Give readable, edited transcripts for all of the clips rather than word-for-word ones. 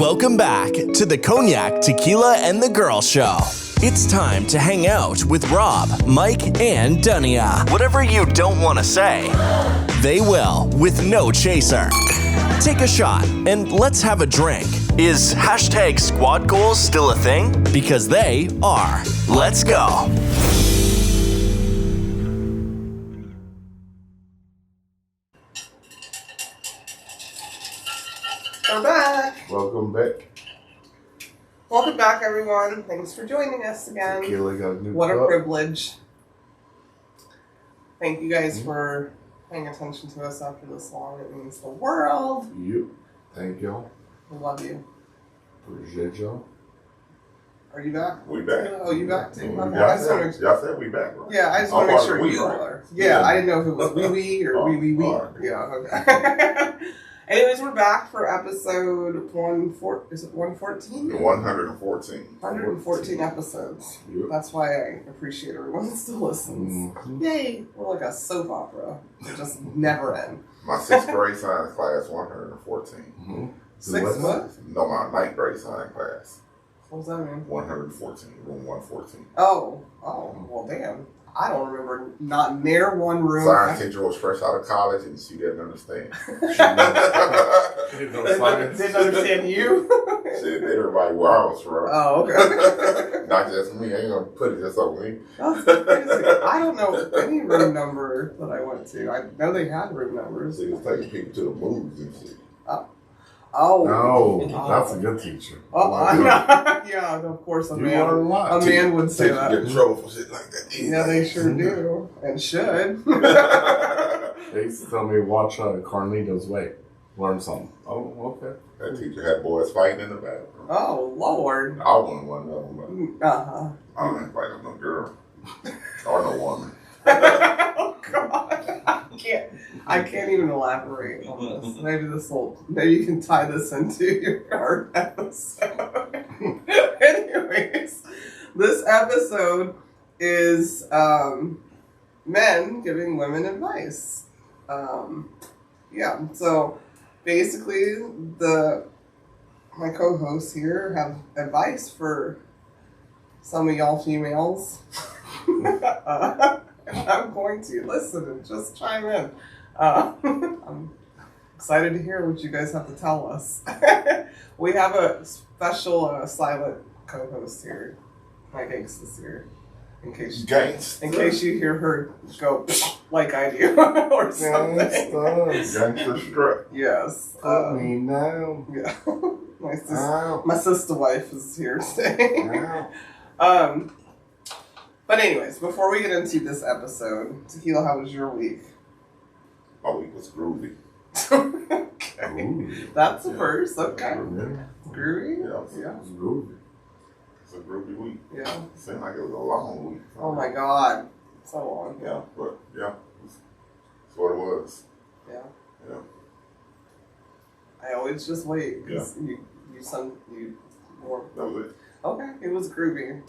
Welcome back to the Cognac, Tequila, and the Girl Show. It's time to hang out with Rob, Mike, and Dunia. Whatever you don't want to say, they will with no chaser. Take a shot and let's have a drink. Is hashtag squad goals still a thing? Because they are. Let's go. We're back. Welcome back. Welcome back, everyone. Thanks for joining us again. Tequila got a new What cup. a privilege. Thank you guys for paying attention to us after this long. It means the world. You. Thank y'all. We love you. Appreciate y'all. Are you back? We back. Oh, you back too? Okay. Y'all said we back, right? Yeah, I just want to make sure you right? are. Yeah, I didn't know if it was wee or wee. Right. Yeah, okay. Anyways, we're back for episode 114. Is it 114? 114. 114 episodes. Yep. That's why I appreciate everyone that still listens. Mm-hmm. Yay! We're like a soap opera. It just never end. My 6th grade science class, 114. Mm-hmm. Six what? No, my 9th grade science class, What does that mean? 114. Room 114. Oh, well, damn. I don't remember not near one room. Science teacher was fresh out of college and she didn't understand. Didn't understand you? Shit, everybody where I was from. Oh, okay. Not just me. I ain't gonna put it just on me. That's crazy. I don't know any room number that I went to. I know they had room numbers. She was taking people to the movies and shit. Oh. No, that's a good teacher. Yeah, of course a You learn a lot. man would say Teachers that. get in trouble for shit like that. Yeah, they sure do. And should. They used to tell me, watch Carlito's Way. Learn something. Oh, okay. That teacher had boys fighting in the bathroom. Oh, Lord. I wasn't one of them, but Uh-huh. I don't fight no girl or no woman. Oh, God. I can't even elaborate on this. Maybe you can tie this into our episode. Anyways, this episode is men giving women advice. Yeah, so basically my co-hosts here have advice for some of y'all females. I'm going to listen and just chime in. I'm excited to hear what you guys have to tell us. We have a special silent co-host here. My gangsta's here. In case you hear her go like I do or something. Gangster strut. Yes. Put me down. Yeah. My sister wife is here today. Ow. But anyways, before we get into this episode, Tequila, how was your week? My week was groovy. Okay. Ooh. That's the first. Okay. Yeah. Groovy? Yeah. It's groovy. It's a groovy week. Yeah. It seemed like it was a long week. Oh my God. So long. Yeah, but yeah, that's what it was. Yeah. Yeah. I always just wait because you more. That was it. Okay. It was groovy.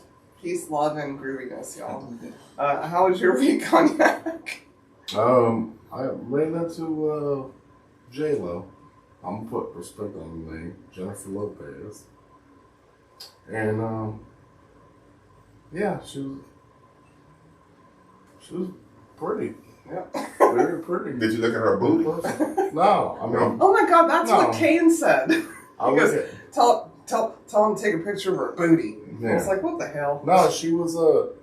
Peace, love, and grooviness, y'all. How was your week, Cognac? I ran into J-Lo. I'm gonna put respect on the name, Jennifer Lopez. And yeah, she was pretty. Yeah. Very pretty. Did you look at her booty? No, I mean, Oh my God, that's what Kane said. I He was goes, tell him to take a picture of her booty. yeah. I was like, what the hell? No, she was the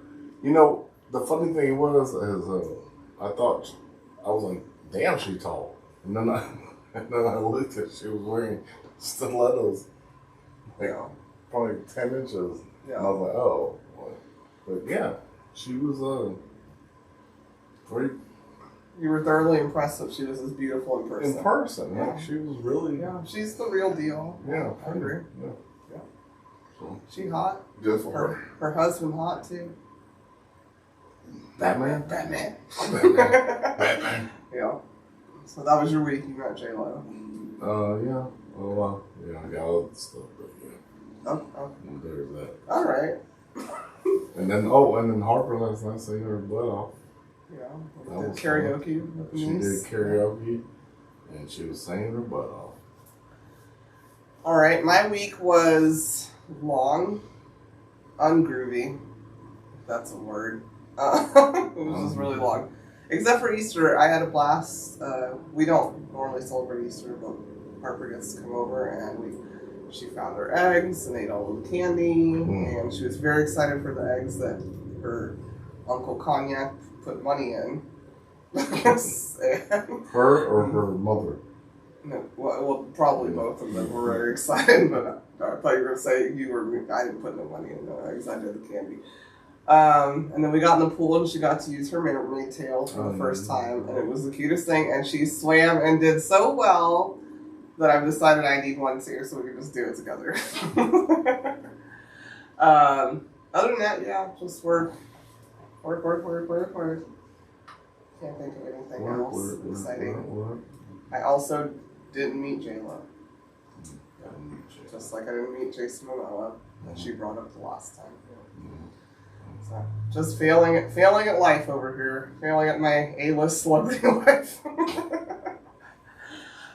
funny thing was I thought I was like, damn, she tall. And then I looked at she was wearing stilettos, like probably 10 inches. Yeah. And I was like, oh, what? But yeah, she was pretty You were thoroughly impressed that she was as beautiful in person. in person. Yeah. Like, she was really She's the real deal. yeah, I agree. Yeah. Yeah. So, She hot. Just for her. Her husband hot too. Batman. Batman. Batman. Yeah. So that was your week. You met J-Lo. Yeah. Well, yeah, I got other stuff, but yeah. Oh. There's that. All right. And then Harper last night sang her butt off. Yeah. That Did was karaoke with the She niece. did karaoke, and she was singing her butt off. All right, my week was long, ungroovy. If that's a word. It was just really long. Except for Easter, I had a blast. We don't normally celebrate Easter, but Harper gets to come over, and she found her eggs and ate all of the candy, and she was very excited for the eggs that her Uncle Cognac put money in. Her or her mother? No, well, probably both of them were very excited, but I thought you were going to say you were. I didn't put no money in the eggs. I did the candy. And then we got in the pool, and she got to use her mermaid tail for the first time, and it was the cutest thing. And she swam and did so well that I've decided I need one too, so we can just do it together. Other than that, yeah, just work. Can't think of anything else exciting. I also didn't meet J-Lo. Just like I didn't meet Jason Momoa that she brought up the last time. So, just failing at life over here. Failing at my A-list celebrity life.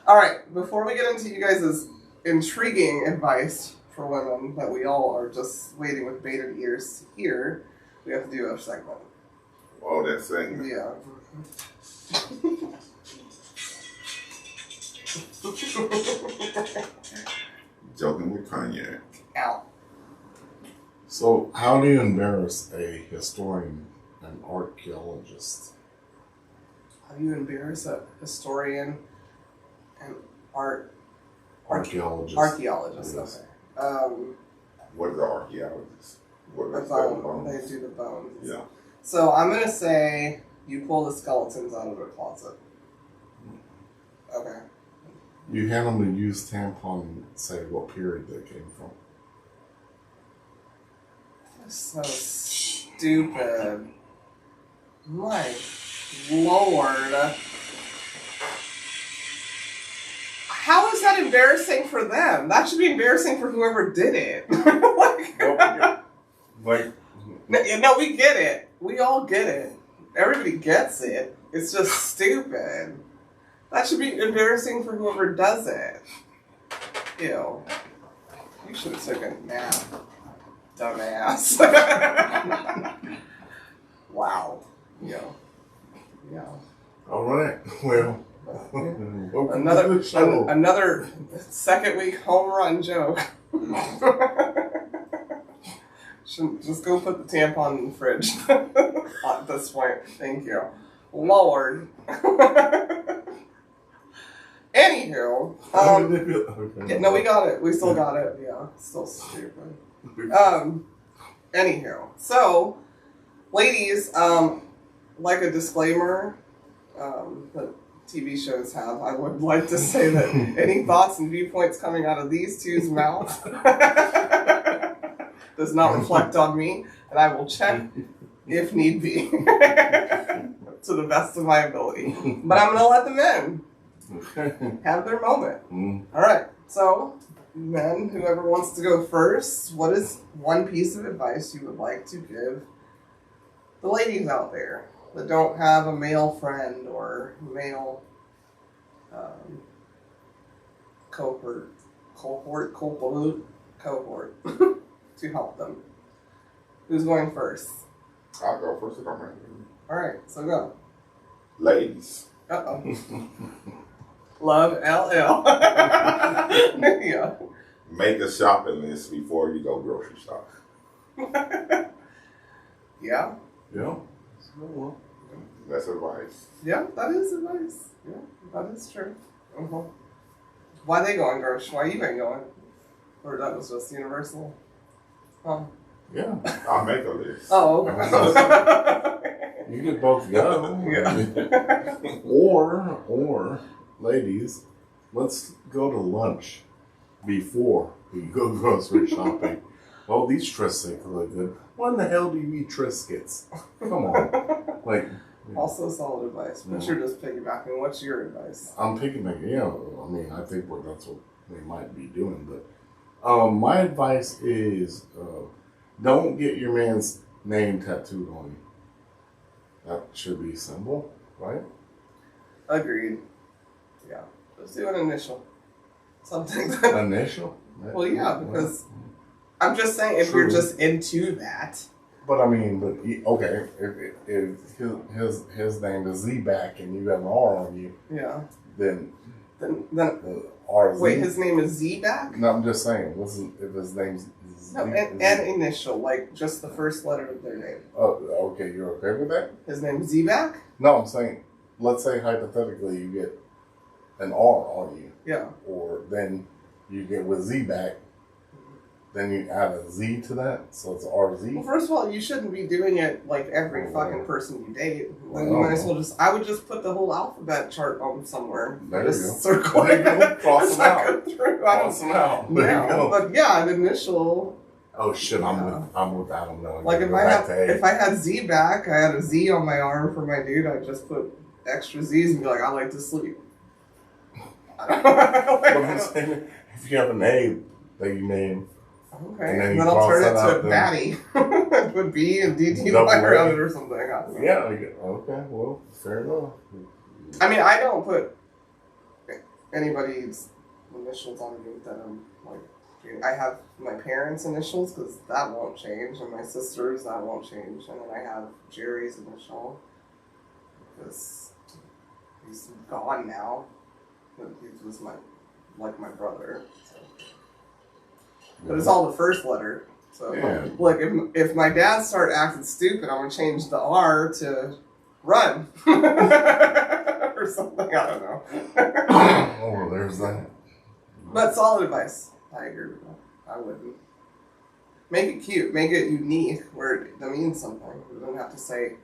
All right, before we get into you guys' intriguing advice for women that we all are just waiting with bated ears to hear, we have to do a segment. Oh, that segment. Yeah. Joking with Cognac. Out. So, how do you embarrass a historian and archaeologist? How do you embarrass a historian and Archaeologist. archaeologist? Yes. Okay. What is the archaeologist? What The is bone. They do the bones. Yeah. So I'm gonna say you pull the skeletons out of their closet. Okay. You hand them a used tampon and say what period they came from. That's so stupid. My Lord. How is that embarrassing for them? That should be embarrassing for whoever did it. No, we get it. We all get it. Everybody gets it. It's just stupid. That should be embarrassing for whoever does it. Ew. You should have taken a nap. Dumbass. Wow. Yeah. All right. Well, another second week home run joke. Should just go put the tampon in the fridge at this point. Thank you. Lord. Anywho. Yeah, no, we got it. We still got it. Yeah. Still stupid. Anywho. So, ladies, like a disclaimer that TV shows have, I would like to say that any thoughts and viewpoints coming out of these two's mouth does not reflect on me, and I will check if need be to the best of my ability. But I'm going to let them in. Have their moment. All right. So, men, whoever wants to go first, what is one piece of advice you would like to give the ladies out there that don't have a male friend or male cohort to help them? Who's going first? I'll go first if I'm ready. All right, so go. Ladies. Uh-oh. Love LL. Yeah. Make a shopping list before you go grocery shopping. Yeah. Yeah. That's advice. Yeah, that is advice. Yeah, that is true. Why they going grocery? Why you ain't going? Or that was just universal? Yeah. I'll make a list. Oh. You could both go. Yeah. Or, ladies, let's go to lunch before we go grocery shopping. Oh, these Triscuits look good. Why in the hell do you eat Triscuits? Come on. Like. Also solid advice, but you're just piggybacking. What's your advice? I'm piggybacking. Yeah, I mean, I think that's what they might be doing. But my advice is don't get your man's name tattooed on you. That should be simple, right? Agreed. Yeah. Let's do an initial. Something. Initial? Well, yeah, because I'm just saying if you're just into that. But I mean, okay, if his name is Z-Back and you have an R on you, yeah, then R. Wait, his name is Z-Back? No, I'm just saying. If his name's no, and initial, like just the first letter of their name. Oh, okay, you're okay with that? His name is Z-Back? No, I'm saying, let's say hypothetically you get an R on you. Yeah. Or then you get with Z-Back. Then you add a Z to that, so it's RZ. Well, first of all, you shouldn't be doing it like every fucking person you date. Then you might as well I would just put the whole alphabet chart on somewhere. There you go. Circle there you go. Cross them out. Cross them out. There you go. But yeah, an initial. Oh shit! Yeah. I'm with. I don't know. Like if I had Z back, I had a Z on my arm for my dude. I'd just put extra Z's and be like, I like to sleep. I'm saying, if you have an A that you name. Okay, and then I'll turn it to Batty. Put B and DTY around it or something. I don't know. Yeah, okay, well, fair enough. I mean, I don't put anybody's initials on me that I'm like, I have my parents' initials because that won't change, and my sister's, that won't change, and then I have Jerry's initial because he's gone now, but he was my brother, so. But it's all the first letter. So, like, if my dad started acting stupid, I'm going to change the R to run. Or something, I don't know. Oh, there's that. But solid advice. I agree with that. I wouldn't. Make it cute. Make it unique where it means something. You don't have to say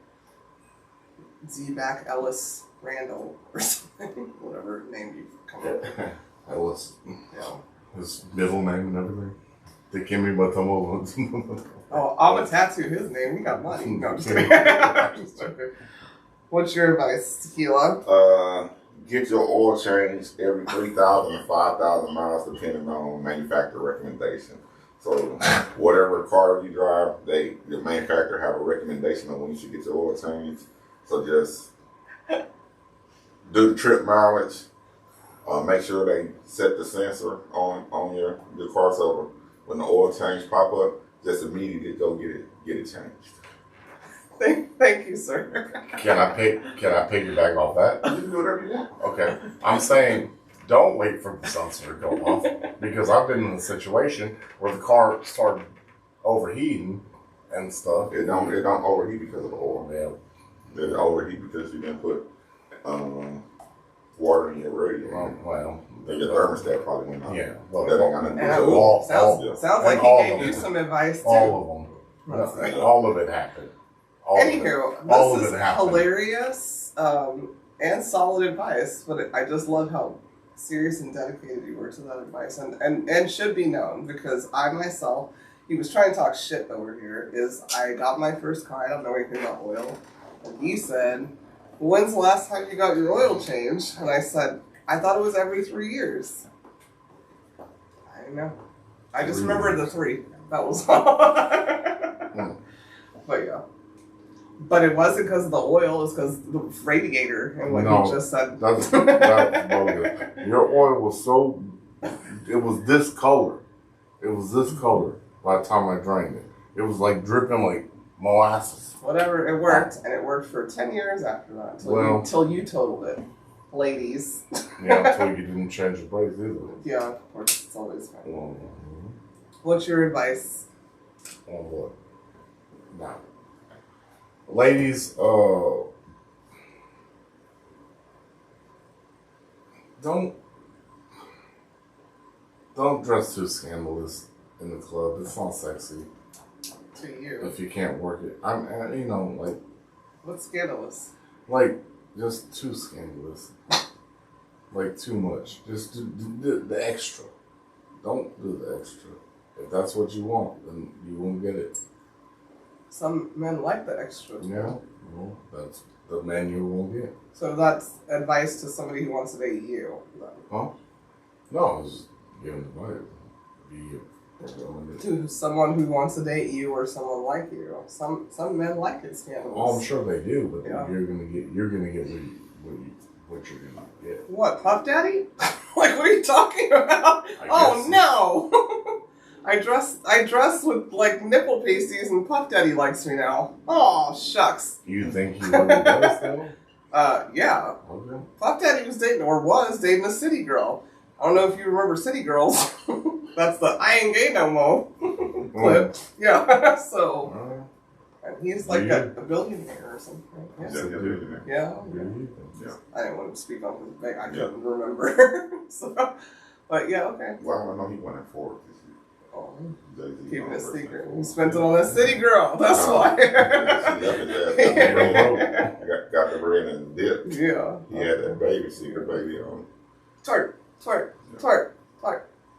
Z-Back Ellis Randall or something. Whatever name you come up with. Ellis. Yeah. His middle name and everything. They came in by Oh, I'm gonna tattoo his name. We got money. No, I'm just kidding. I'm just joking. What's your advice, Tequila? Get your oil changed every 3,000 to 5,000 miles, depending on manufacturer recommendation. So, whatever car you drive, the manufacturer have a recommendation on when you should get your oil changed. So just do the trip mileage. Make sure they set the sensor on your car so when the oil change pop up, just immediately go get it changed. Thank you, sir. Can I piggyback off that? You can do whatever you want. Okay. I'm saying don't wait for the sensor to go off because I've been in a situation where the car started overheating and stuff. It don't overheat because of the oil. Yeah. It overheat because you didn't put water in your radiator. Well, your thermostat probably went off. Yeah. Well, that ain't got nothing to do with it. Sounds like he gave you some advice too. All of them. All of it happened. Anywho, this is hilarious and solid advice, but I just love how serious and dedicated you were to that advice, and should be known because I myself, he was trying to talk shit over here, is I got my first car, I don't know anything about oil, and he said, when's the last time you got your oil changed? And I said, I thought it was every 3 years. I don't know. I just remember the 3. That was all. But yeah. But it wasn't because of the oil, it's because of the radiator and what you just said. That's bogus. Your oil was it was this color. It was this color by the time I drained it. It was like dripping like molasses. Whatever, it worked, and it worked for 10 years after that, until you totaled it. Ladies. Yeah, until you didn't change the brakes either. Yeah, of course, it's always fine. Mm-hmm. What's your advice? On what? Now, ladies, don't dress too scandalous in the club. It's not sexy. To you. If you can't work it. Like... What's scandalous? Like, just too scandalous. Like, too much. Just do the extra. Don't do the extra. If that's what you want, then you won't get it. Some men like the extra. Yeah, well, that's the man you won't get. So that's advice to somebody who wants to date you. Huh? No, I was just giving advice. To someone who wants to date you or someone like you. Some men like it scandalous. Oh, I'm sure they do, but yeah. you're gonna get what you're gonna get. What, Puff Daddy? Like what are you talking about? Oh guess. no! I dress with like nipple pasties, and Puff Daddy likes me now. Oh shucks. You think he really does though? Yeah. Okay. Puff Daddy was dating a city girl. I don't know if you remember City Girls. That's the I ain't gay no more clip. Yeah. So, and he's like a billionaire or something. Yeah, Yeah. yeah. Yeah. I didn't want to speak on his thing. I couldn't remember. So, but yeah, okay. Well, I know he went in for it this year. Oh, Jay-Z keeping it went secret. for He spent it on that City Girl. That's why. She left it there. Got the bread and the dip. Yeah. He had that baby, secret baby on. Twerk.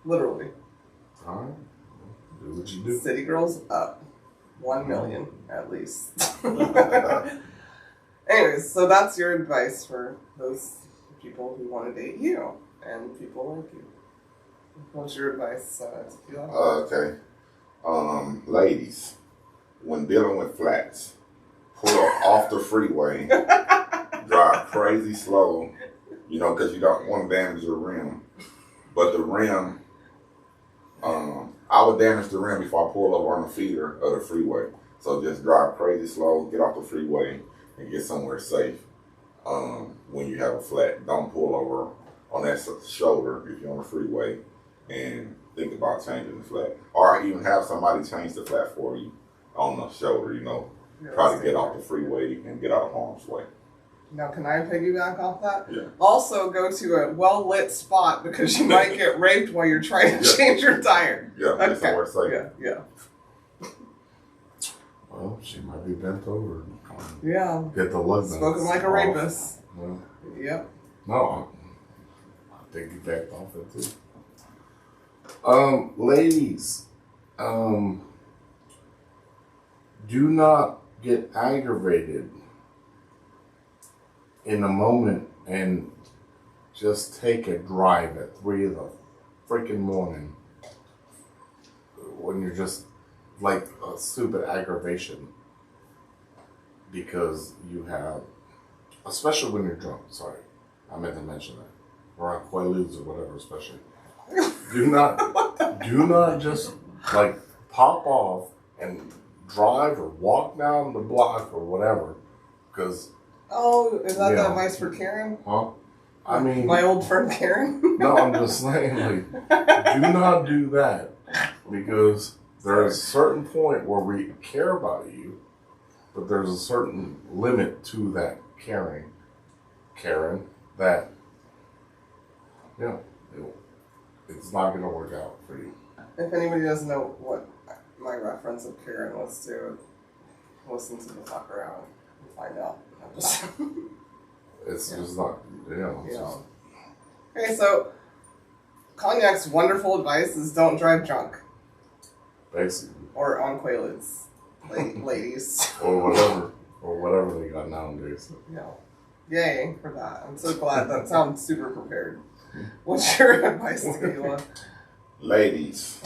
Literally. Alright. Do what you do. City Girls up 1 million at least. Anyways, so that's your advice for those people who want to date you and people like you. What's your advice, Tequila? Okay. Ladies, when dealing with flats, pull off the freeway, drive crazy slow, because you don't want to damage your rim. But the rim, I would damage the rim before I pull over on the feeder of the freeway. So just drive crazy slow, get off the freeway, and get somewhere safe. When you have a flat, don't pull over on that shoulder if you're on the freeway and think about changing the flat. Or even have somebody change the flat for you on the shoulder, Try to get off the freeway and get out of harm's way. Now, can I piggyback off that? Yeah. Also, go to a well-lit spot because you might get raped while you're trying to change your tire. Yeah, get somewhere safe. Yeah. Well, she might be bent over. Yeah. Get the lug nuts. Spoken like a off. rapist. Well, Yep. no, I think you backed off it too. Ladies, do not get aggravated in a moment and just take a drive at 3 in the freaking morning when you're just like a stupid aggravation because you have, especially when you're drunk. Sorry, I meant to mention that. Or on Quaaludes or whatever, especially. Do not just like pop off and drive or walk down the block or whatever, because. Oh, is that the advice for Karen? Huh? I mean, my old friend Karen. No, I'm just saying, like, do not do that because there's a certain point where we care about you, but there's a certain limit to that caring, Karen, that it's not going to work out for you. If anybody doesn't know what my reference of Karen was to, listen to the fuck around and find out. It's just not, Okay, so Cognac's wonderful advice is don't drive drunk. Basically. Or on Quaaludes, ladies. or whatever they got nowadays. Yeah. Yay for that. I'm so glad. That sounds super prepared. What's your advice, Tequila? Ladies,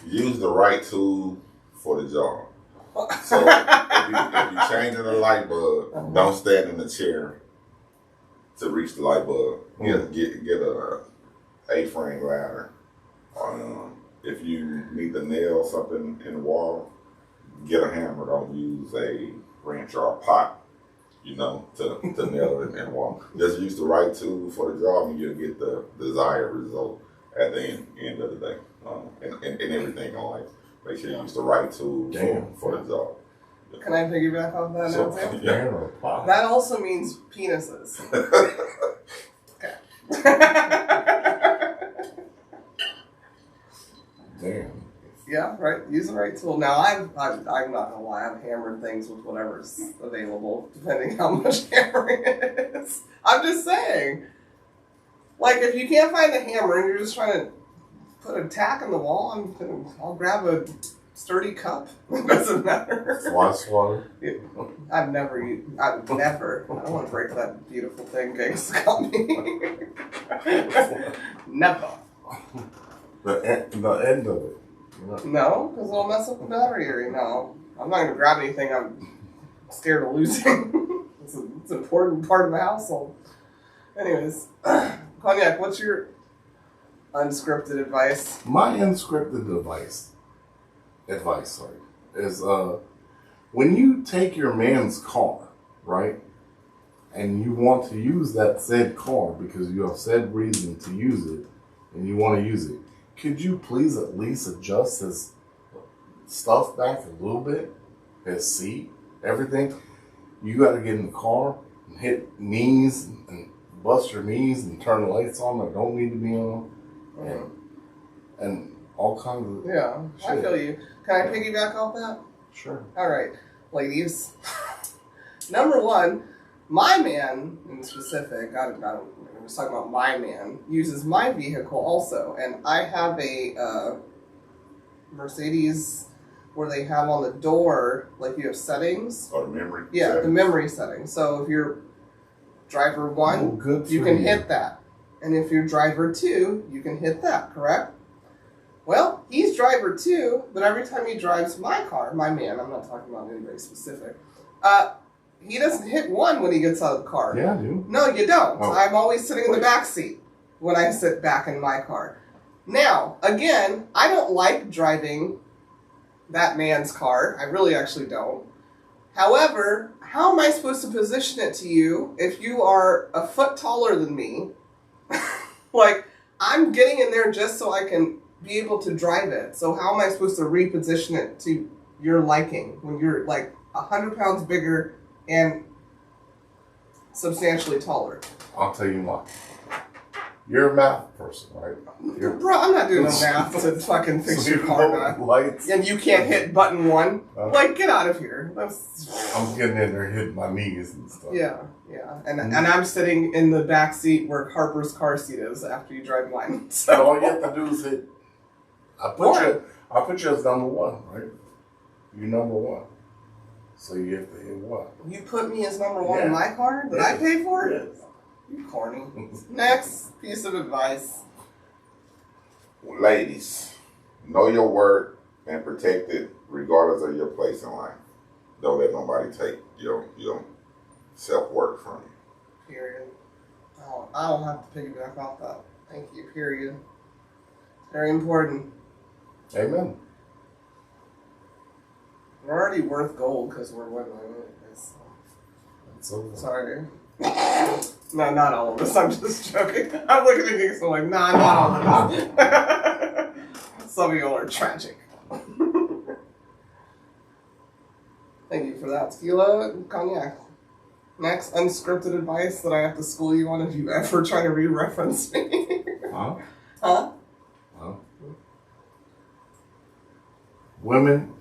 use the right tool for the job. So if you're changing a light bulb, don't stand in the chair to reach the light bulb. Get a A-frame ladder. If you need to nail something in the wall, get a hammer. Don't use a wrench or a pot, to nail it in the wall. Just use the right tool for the job and you'll get the desired result at the end of the day. And everything in life. Make sure you use the right tool for the job. Can I piggyback off that now too? Yeah. That also means penises. Okay. Damn. Yeah, right. Use the right tool. Now, I'm not gonna lie. I've hammered things with whatever's available, depending how much hammering it is. I'm just saying. Like, if you can't find a hammer and you're just trying to put a tack in the wall, I'll grab a sturdy cup. It doesn't matter. Fly swatter. I don't want to break that beautiful thing Gates got me. Never. The end of it. No, because it'll mess up the battery area. No, I'm not going to grab anything I'm scared of losing. It's an important part of the household. Anyways, Cognac, what's your unscripted advice? My unscripted advice, is when you take your man's car, right, and you want to use that said car because you have said reason to use it, and you want to use it, could you please at least adjust his stuff back a little bit? His seat, everything. You got to get in the car and hit knees and bust your knees and turn the lights on that don't need to be on, and all kinds of shit. I feel you. Can I piggyback off that? Sure. All right, ladies. Number one, my man in specific, I was talking about my man, uses my vehicle also. And I have a Mercedes where they have on the door, like you have settings. Or the memory. Yeah, settings. the memory settings. So if you're driver one, you can hit that. And if you're driver two, you can hit that, correct? Well, he's driver two, but every time he drives my car, my man, I'm not talking about anybody specific, he doesn't hit one when he gets out of the car. Yeah, I do. No, you don't. Oh. I'm always sitting in the back seat when I sit back in my car. Now, again, I don't like driving that man's car. I really actually don't. However, how am I supposed to position it to you if you are a foot taller than me? Like, I'm getting in there just so I can be able to drive it. So how am I supposed to reposition it to your liking when you're like 100 pounds bigger and substantially taller? I'll tell you what. You're a math person, right? Bro, I'm not doing no math to fucking fix your car back. Lights. And you can't hit button one. Like, get out of here. I'm getting in there hitting my knees and stuff. Yeah. And I'm sitting in the back seat where Harper's car seat is after you drive mine. So And all you have to do is hit. I put you as number one, right? You number one. So you have to hit what? You put me as number one in my car that I pay for? Yes. You corny. Next piece of advice. Ladies, know your worth and protect it regardless of your place in life. Don't let nobody take your self-worth from you. Period. I don't have to piggyback off that. Thank you. Period. Very important. Amen. We're already worth gold because we're women. That's over. Sorry. No, not all of us. I'm just joking. I'm looking at you so like, nah, not all of us. Some of y'all are tragic. Thank you for that. Tequila and Cognac. Next, unscripted advice that I have to school you on if you ever try to re-reference me. Huh? Huh? Huh? Women,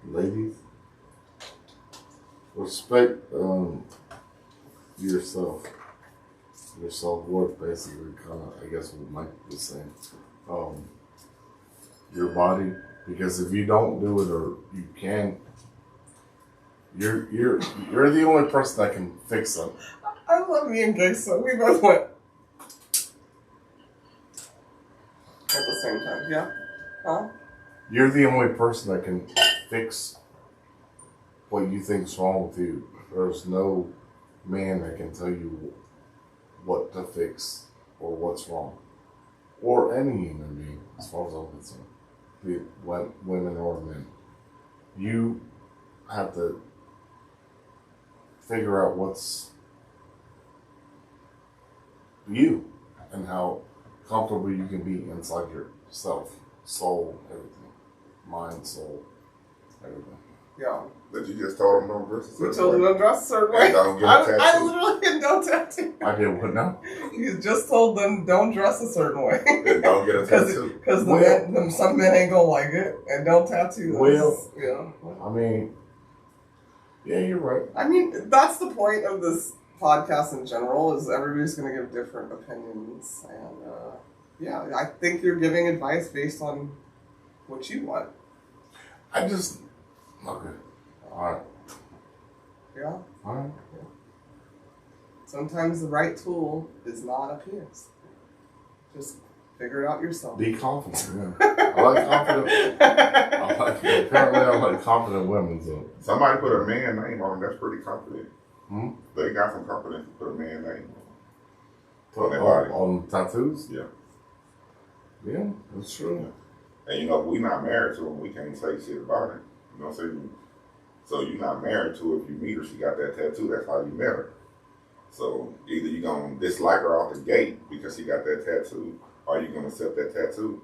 ladies, respect yourself. Your self-worth, basically, kind of, I guess what Mike was saying. Your body, because if you don't do it or you can't, you're the only person that can fix something. I love me and Gangsta. We both went at the same time. Yeah? Huh? You're the only person that can fix what you think's wrong with you. There's no man that can tell you what to fix or what's wrong. Or any human being, as far as I'm concerned. Be it women or men. You have to figure out what's you and how comfortable you can be inside yourself. Soul, everything. Mind, soul, everything. Yeah. But you just told them don't dress a certain You told him way. don't dress a certain way. And don't get a I tattoo. literally did no tattoo. I did what now? You just told them don't dress a certain way. And don't get a tattoo. Because some men ain't gonna like it and don't tattoo them. Well, yeah. I mean, yeah, you're right. I mean, that's the point of this podcast in general, is everybody's gonna give different opinions. And yeah, I think you're giving advice based on what you want. Okay. Alright. Yeah. Alright. Sometimes the right tool is not a penis. Just figure it out yourself. Be confident, yeah. I like confident. Apparently I like confident women, so. Somebody put a man name on him. That's pretty confident. They got some companies to put a man name on their body. On tattoos? Yeah. Yeah, that's true. Yeah. And you know, we not married to them. We can't say shit about it. You know what I'm saying? So you're not married to her. If you meet her, she got that tattoo. That's how you met her. So either you're going to dislike her off the gate because she got that tattoo, or you're going to accept that tattoo.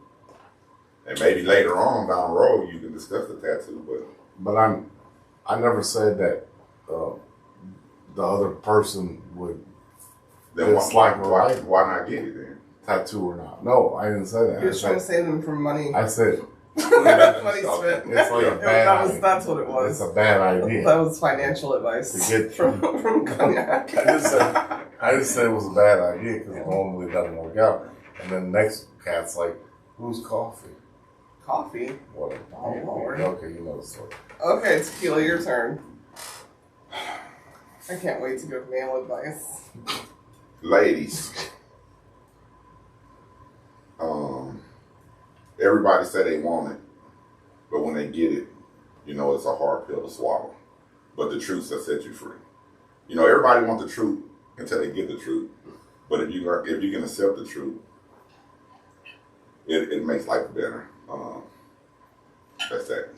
And maybe later on down the road, you can discuss the tattoo. But I never said that the other person would then dislike why not get it then? tattoo or not. No, I didn't say that. He was trying to save them from money. I said Money spent. it's like a bad That's what it was. It's a bad idea. That was financial advice To get from Cognac. I just said it was a bad idea because normally it doesn't work out. And then the next cat's like, who's coffee? Coffee? Whatever. Oh, Lord. Okay, you know the story. Okay, Tequila, your turn. I can't wait to give male advice. Ladies, everybody say they want it, but when they get it, you know it's a hard pill to swallow. But the truth will set you free. You know, everybody wants the truth until they get the truth. But if you can accept the truth, it makes life better. That's that.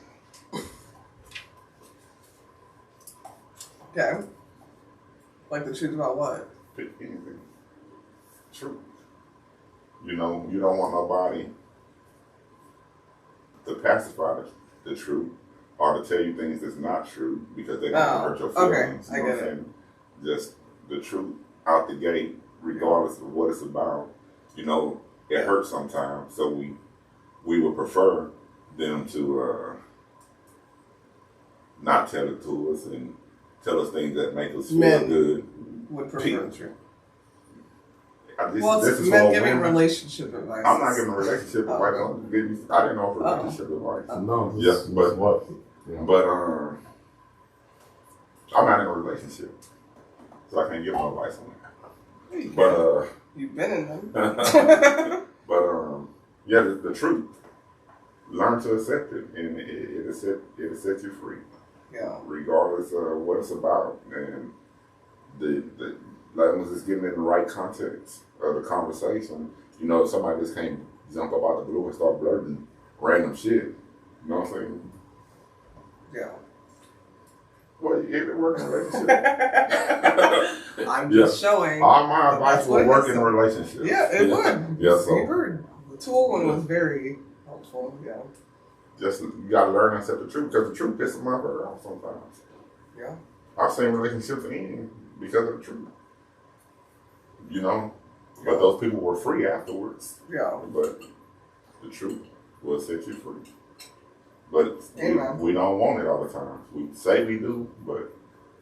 Okay. Like the truth about what? Pick anything. Truth. You know, you don't want nobody to pacify the truth or to tell you things that's not true because they don't hurt your feelings. Okay, I get it. Just the truth out the gate, regardless of what it's about. You know, it hurts sometimes, so we would prefer them to not tell it to us and tell us things that make us feel good. Would prefer the truth. This It's is men for giving women. relationship advice. I'm not giving a relationship advice. Okay. I didn't know for relationship advice. No, Yes, but what? But I'm not in a relationship, so I can't give no advice on that. But You've been in them. yeah, the truth. Learn to accept it, and it'll set you free. Yeah. Regardless of what it's about, and the like was just getting in the right context of the conversation. You know, somebody just can't jump up out the blue and start blurting random shit. You know what I'm saying? Yeah. Well, it works in a relationship. I'm just showing. All my advice that's will what work it in is. relationships. Yeah, it would. Yeah, so You heard. The tool one was very helpful. Yeah. just you gotta learn and accept the truth because the truth pisses my brother off sometimes. Yeah. I've seen relationships end because of the truth. You know, but those people were free afterwards. Yeah. But the truth will set you free. But Amen. we don't want it all the time. We say we do, but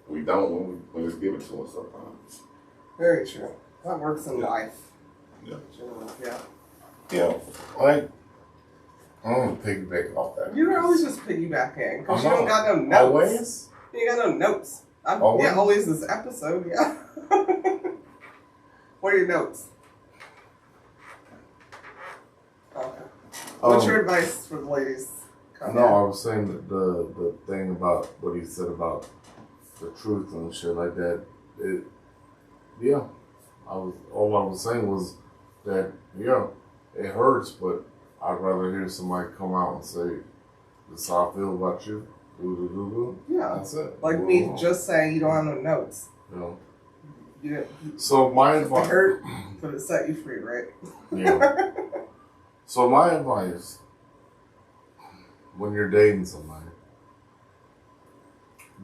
we don't when it's given to us sometimes. Very true. That works in life. Yeah. Yeah. Yeah, like I'm gonna piggyback off that. You're always just piggybacking because you I know. don't got no notes. Always? You ain't got no notes. Always? Yeah, always this episode. Yeah. What are your notes? Okay. What's your advice for the ladies? Come No, on. I was saying that the thing about what he said about the truth and shit like that. All I was saying was that it hurts, but I'd rather hear somebody come out and say, "This is how I feel about you." Yeah. That's it. Like me just saying you don't have no notes. You know. You didn't. So my It advice. hurt, but it set you free, right? Yeah. So my advice, when you're dating somebody,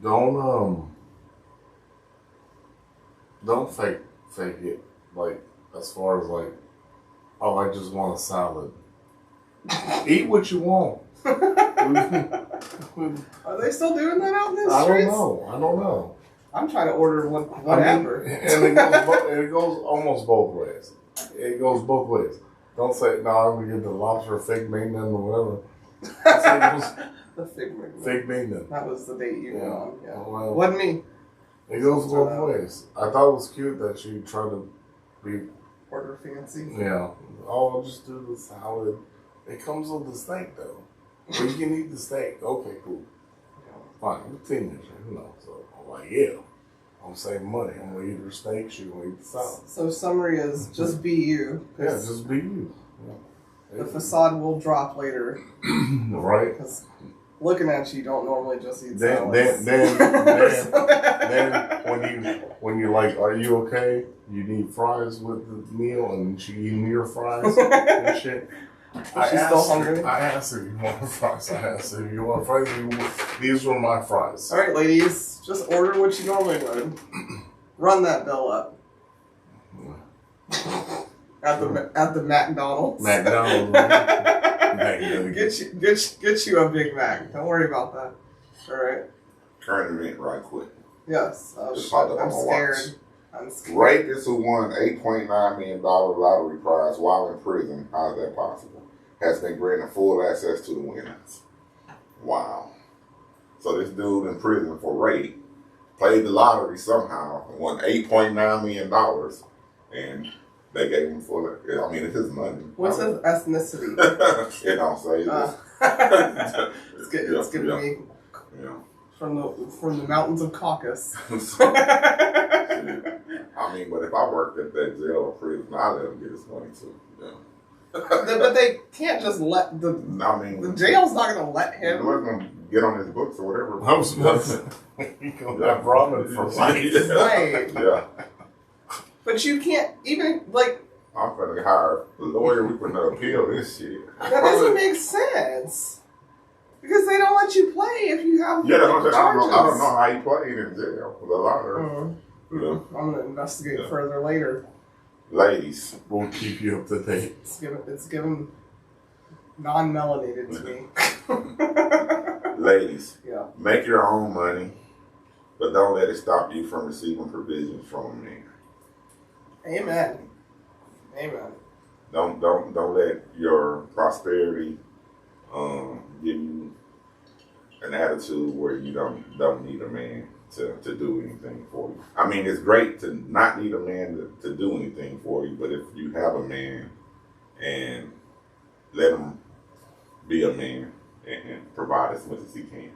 don't fake it. Like as far as like, oh, I just want a salad. Eat what you want. Are they still doing that out in the I streets? don't know. I'm trying to order whatever. I mean, and it goes almost both ways. It goes both ways. Don't say, no, I'm going to get the lobster fake maintenance or whatever. The figment. Fake maintenance. That was the date you went on. Yeah. Well, Wasn't me. it goes both ways. I thought it was cute that she tried to be, Order fancy. oh, I'll just do the salad. It comes with the steak, though. Well, you can eat the steak. Okay, cool. Fine, I'm a teenager, so I'm like, yeah. I'm saving money. I'm gonna eat her steak. She gonna eat the salad. So summary is just be you. Yeah, just be you. The facade will drop later. Right. Because looking at you, don't normally just eat Then salads. when you're like, are you okay? You need fries with the meal, and she eating your fries and shit. She's still hungry. I asked her, you want fries? I asked her, you want fries? These were my fries. All right, ladies, just order what you normally would. Run that bill up. At the McDonald's. McDonald's. Get you a Big Mac. Don't worry about that. All right. Current event, right quick. Yes. Oh, Just shit. popped up I'm on my scared. watch. I'm scared. Rapist who won $8.9 million lottery prize while in prison, how is that possible? Has been granted full access to the winnings. Wow. So this dude in prison for rape played the lottery somehow and won $8.9 million, and they gave him full. I mean, it's his money. What's his ethnicity? It don't say this. It's gonna be from the mountains of Caucasus. I mean, but if I worked at that jail or prison, I'd let him get his money too. Yeah. But they can't just let the jail's not gonna let him. They're gonna get on his books or whatever. I'm supposed to. You gonna have ramen for life. Right. Yeah. But you can't even like. I'm gonna hire a lawyer. We're gonna appeal this shit. That doesn't make sense. Because they don't let you play if you have charges. I don't know how he played in jail with a lottery. I'm gonna investigate further later. Ladies, we'll keep you up to date. It's given non-melanated to me. Ladies, make your own money, but don't let it stop you from receiving provisions from a man. Amen. Don't let your prosperity give you an attitude where you don't need a man to do anything for you. I mean, it's great to not need a man to do anything for you, but if you have a man and let him be a man and provide as much as he can.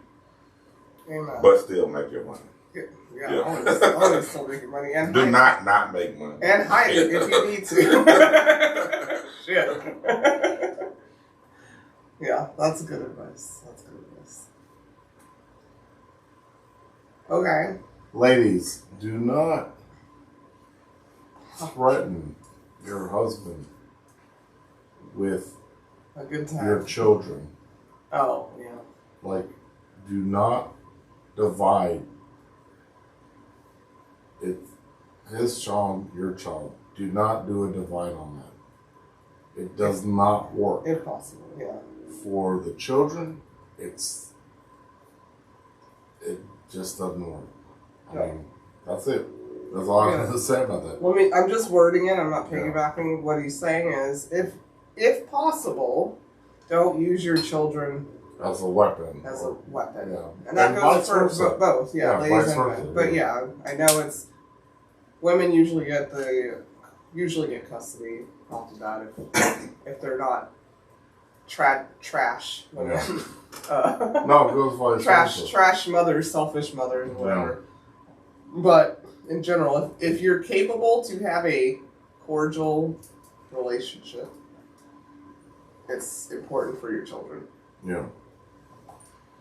Amen. But still make your money. Yeah. Always still making money. And do not make money. And hide it if you need to. Shit. Yeah, that's good advice. Okay. Ladies, do not threaten your husband with a good time. Your children. Oh, yeah. Like, do not divide. It's his child, your child. Do not do a divide on that. It does not work. Impossible, yeah. For the children, it just doesn't work. I mean, that's it. That's all I have to say about that. Well, I'm just wording it. I'm not piggybacking. What he's saying is, if possible, don't use your children as a weapon. Yeah. And that goes for both. Yeah, ladies and men. But yeah, I know it's women usually get custody off the bat if they're not trash women. Yeah. No, it goes vice versa. Trash mothers, selfish mothers, whatever. Yeah. But in general, if you're capable to have a cordial relationship, it's important for your children. Yeah.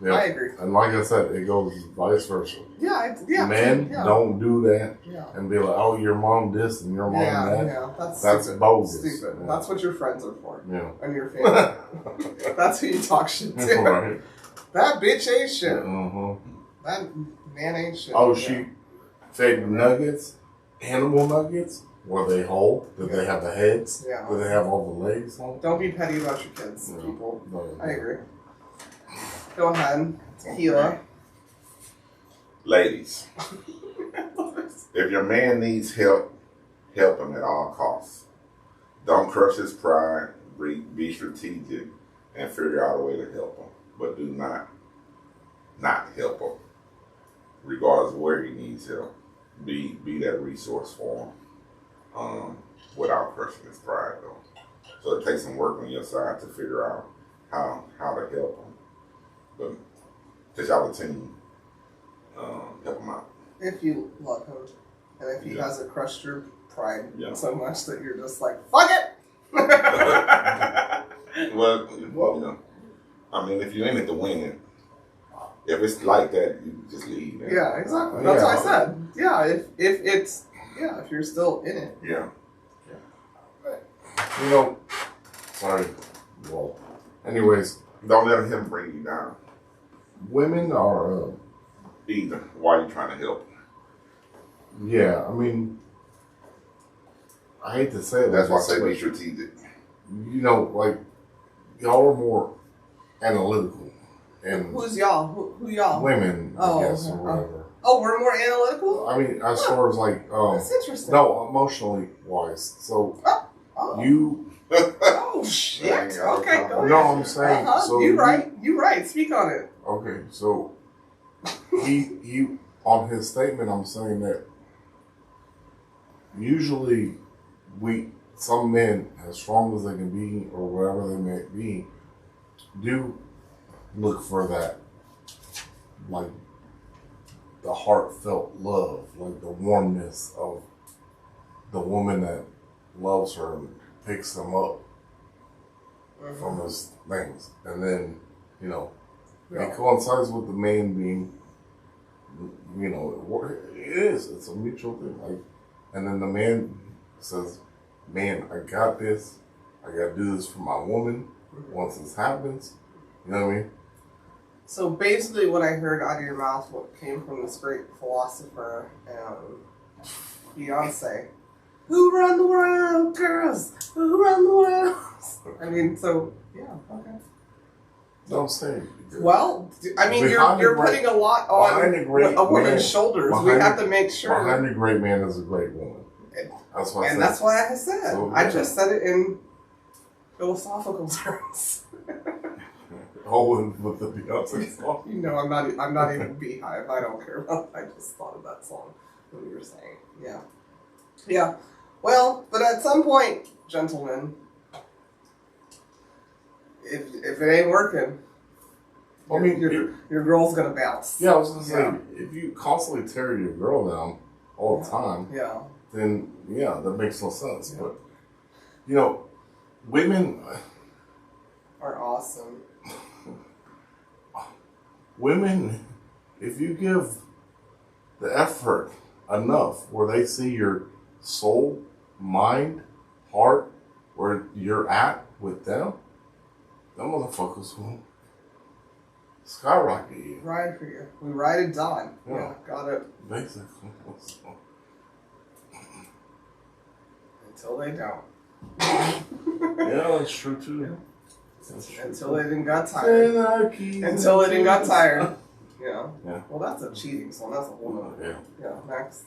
I agree. And like I said, it goes vice versa. Yeah. Men don't do that and be like, oh, your mom this and your mom that. Yeah, that's bogus. Stupid. Yeah. That's what your friends are for. Yeah. And your family. That's who you talk shit to. Right. That bitch ain't shit. Uh-huh. That man ain't shit. Oh, she fed nuggets, animal nuggets. Were they whole? Did they have the heads? Yeah. Did they have all the legs on? Don't be petty about your kids, people. No. I agree. Go ahead. Tequila. Ladies, if your man needs help, help him at all costs. Don't crush his pride. Be strategic and figure out a way to help him. But do not help him. Regardless of where he needs help. Be that resource for him. Without crushing his pride, though. So it takes some work on your side to figure out how to help him. But because y'all a team, help him out. If you love him. And if he hasn't crushed your pride so much that you're just like, fuck it! Well, I mean, if you're in it to win it, if it's like that, you just leave. Man. Yeah, exactly. That's what I said. Yeah, if you're still in it. Yeah. Sorry. Well, anyways, don't let him bring you down. Women are either. Why are you trying to help? Yeah, I mean, I hate to say it. That's why I say be strategic. Like y'all are more analytical. And who's y'all? Who y'all? Women, I guess, or whatever. Oh, we're more analytical? I mean, as far as like, that's interesting. No, emotionally wise. So you. Oh shit! Okay, go ahead. No, I'm saying. So you're right. Speak on it. Okay, so he on his statement, I'm saying that usually some men, as strong as they can be or whatever they may be, do look for that, like the heartfelt love, like the warmness of the woman that loves her and picks them up from his things. And then, it coincides with the man being, it's a mutual thing. Like, and then the man says, man, I got this. I got to do this for my woman once this happens. You know what I mean? So basically what I heard out of your mouth, what came from this great philosopher, Beyonce. Who run the world, girls? Who run the world? I mean, so, yeah, okay. No, I'm saying. Well, I mean, you're putting a lot on a woman's shoulders. We have to make sure. Behind a great man is a great woman. That's what I said. And that's why I said. So, I just said it in philosophical terms. With the Beyonce song. I'm not even Beehive. I don't care about it. I just thought of that song when you were saying. Yeah. Yeah. Well, but at some point, gentlemen, if it ain't working, your girl's gonna bounce. Yeah, I was gonna say, if you constantly tear your girl down all the time, then that makes no sense. Yeah. But women are awesome. Women, if you give the effort enough where they see your soul, mind, heart, where you're at with them motherfuckers will skyrocket you. Ride for you. We ride and die. Yeah, got it. Basically. Until they don't. Yeah, that's true too. Until they didn't got tired. Until they didn't got tired. Yeah. Well, that's a cheating song. That's a whole nother. Yeah. Next.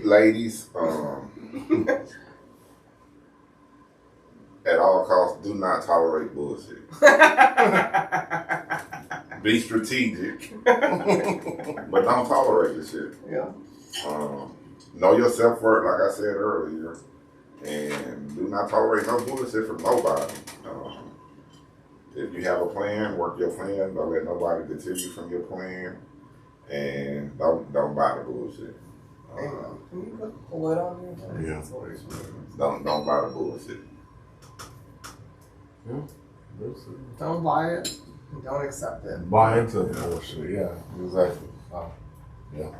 Ladies, at all costs, do not tolerate bullshit. Be strategic, but don't tolerate the shit. Yeah. Know your self-worth, like I said earlier, and do not tolerate no bullshit from nobody. If you have a plan, work your plan. Don't let nobody deter you from your plan, and don't buy the bullshit. Can you put the lid on here? Yeah. Don't buy the bullshit. Yeah. Don't buy it. Don't accept it. Buy into the bullshit. Yeah, exactly. Yeah.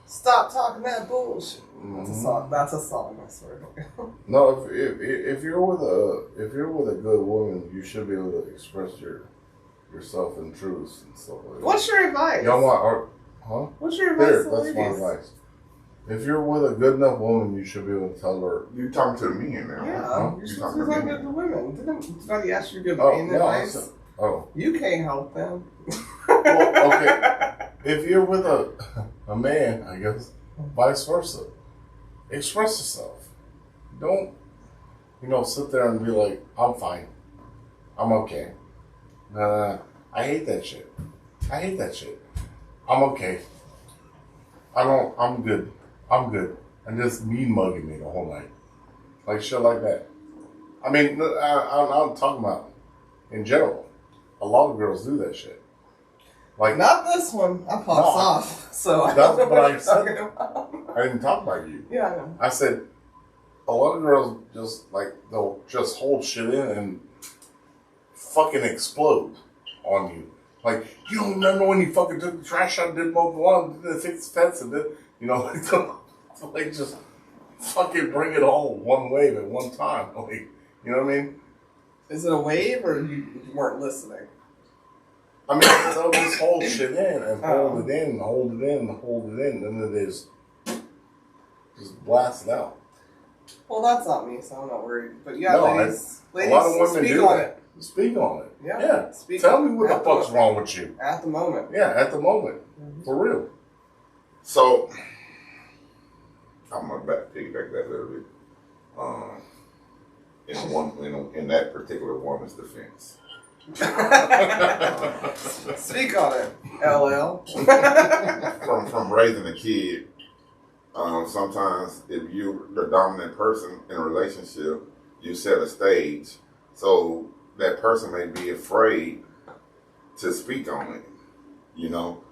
Stop talking that bullshit. That's a song. That's a song. I swear. No, if you're with a good woman, you should be able to express yourself in truths and stuff like that. What's your advice? Y'all want huh? What's your advice? That's my advice. If you're with a good enough woman, you should be able to tell her. You talking to the men now? Yeah, huh? you're supposed to be talking to the women. Did I ask you to give men no, advice? You can't help them. Well, okay. If you're with a man, I guess, vice versa. Express yourself. Don't, sit there and be like, I'm fine. I'm okay. Nah, I hate that shit. I'm okay. I'm good. And just mean mugging me the whole night. Like shit like that. I mean, I'm talking about in general. A lot of girls do that shit. Like, not this one. I pops off. So I that's don't know what I you're said. talking about. I didn't talk about you. Yeah, I know. I said a lot of girls just like they'll just hold shit in and fucking explode on you. Like, you don't remember when you fucking took the trash out, did mow the lawn, did fix the fence, and did, you know, like just fucking bring it all one wave at one time. Like, you know what I mean? Is it a wave or you weren't listening? I mean, they'll just hold shit in and hold it in and hold it in and hold it in, and then they just blast it out. Well, that's not me, so I'm not worried. But yeah, No, ladies, a lot of women speak do on that. it. Speak on it. Yeah. Speak Tell me what the at fuck's wrong with you. At the moment. Yeah, at the moment. For real. So, I'm gonna piggyback that a little bit. In that particular woman's defense. Speak on it, LL. from raising a kid, sometimes if you're the dominant person in a relationship, you set a stage. So that person may be afraid to speak on it, you know,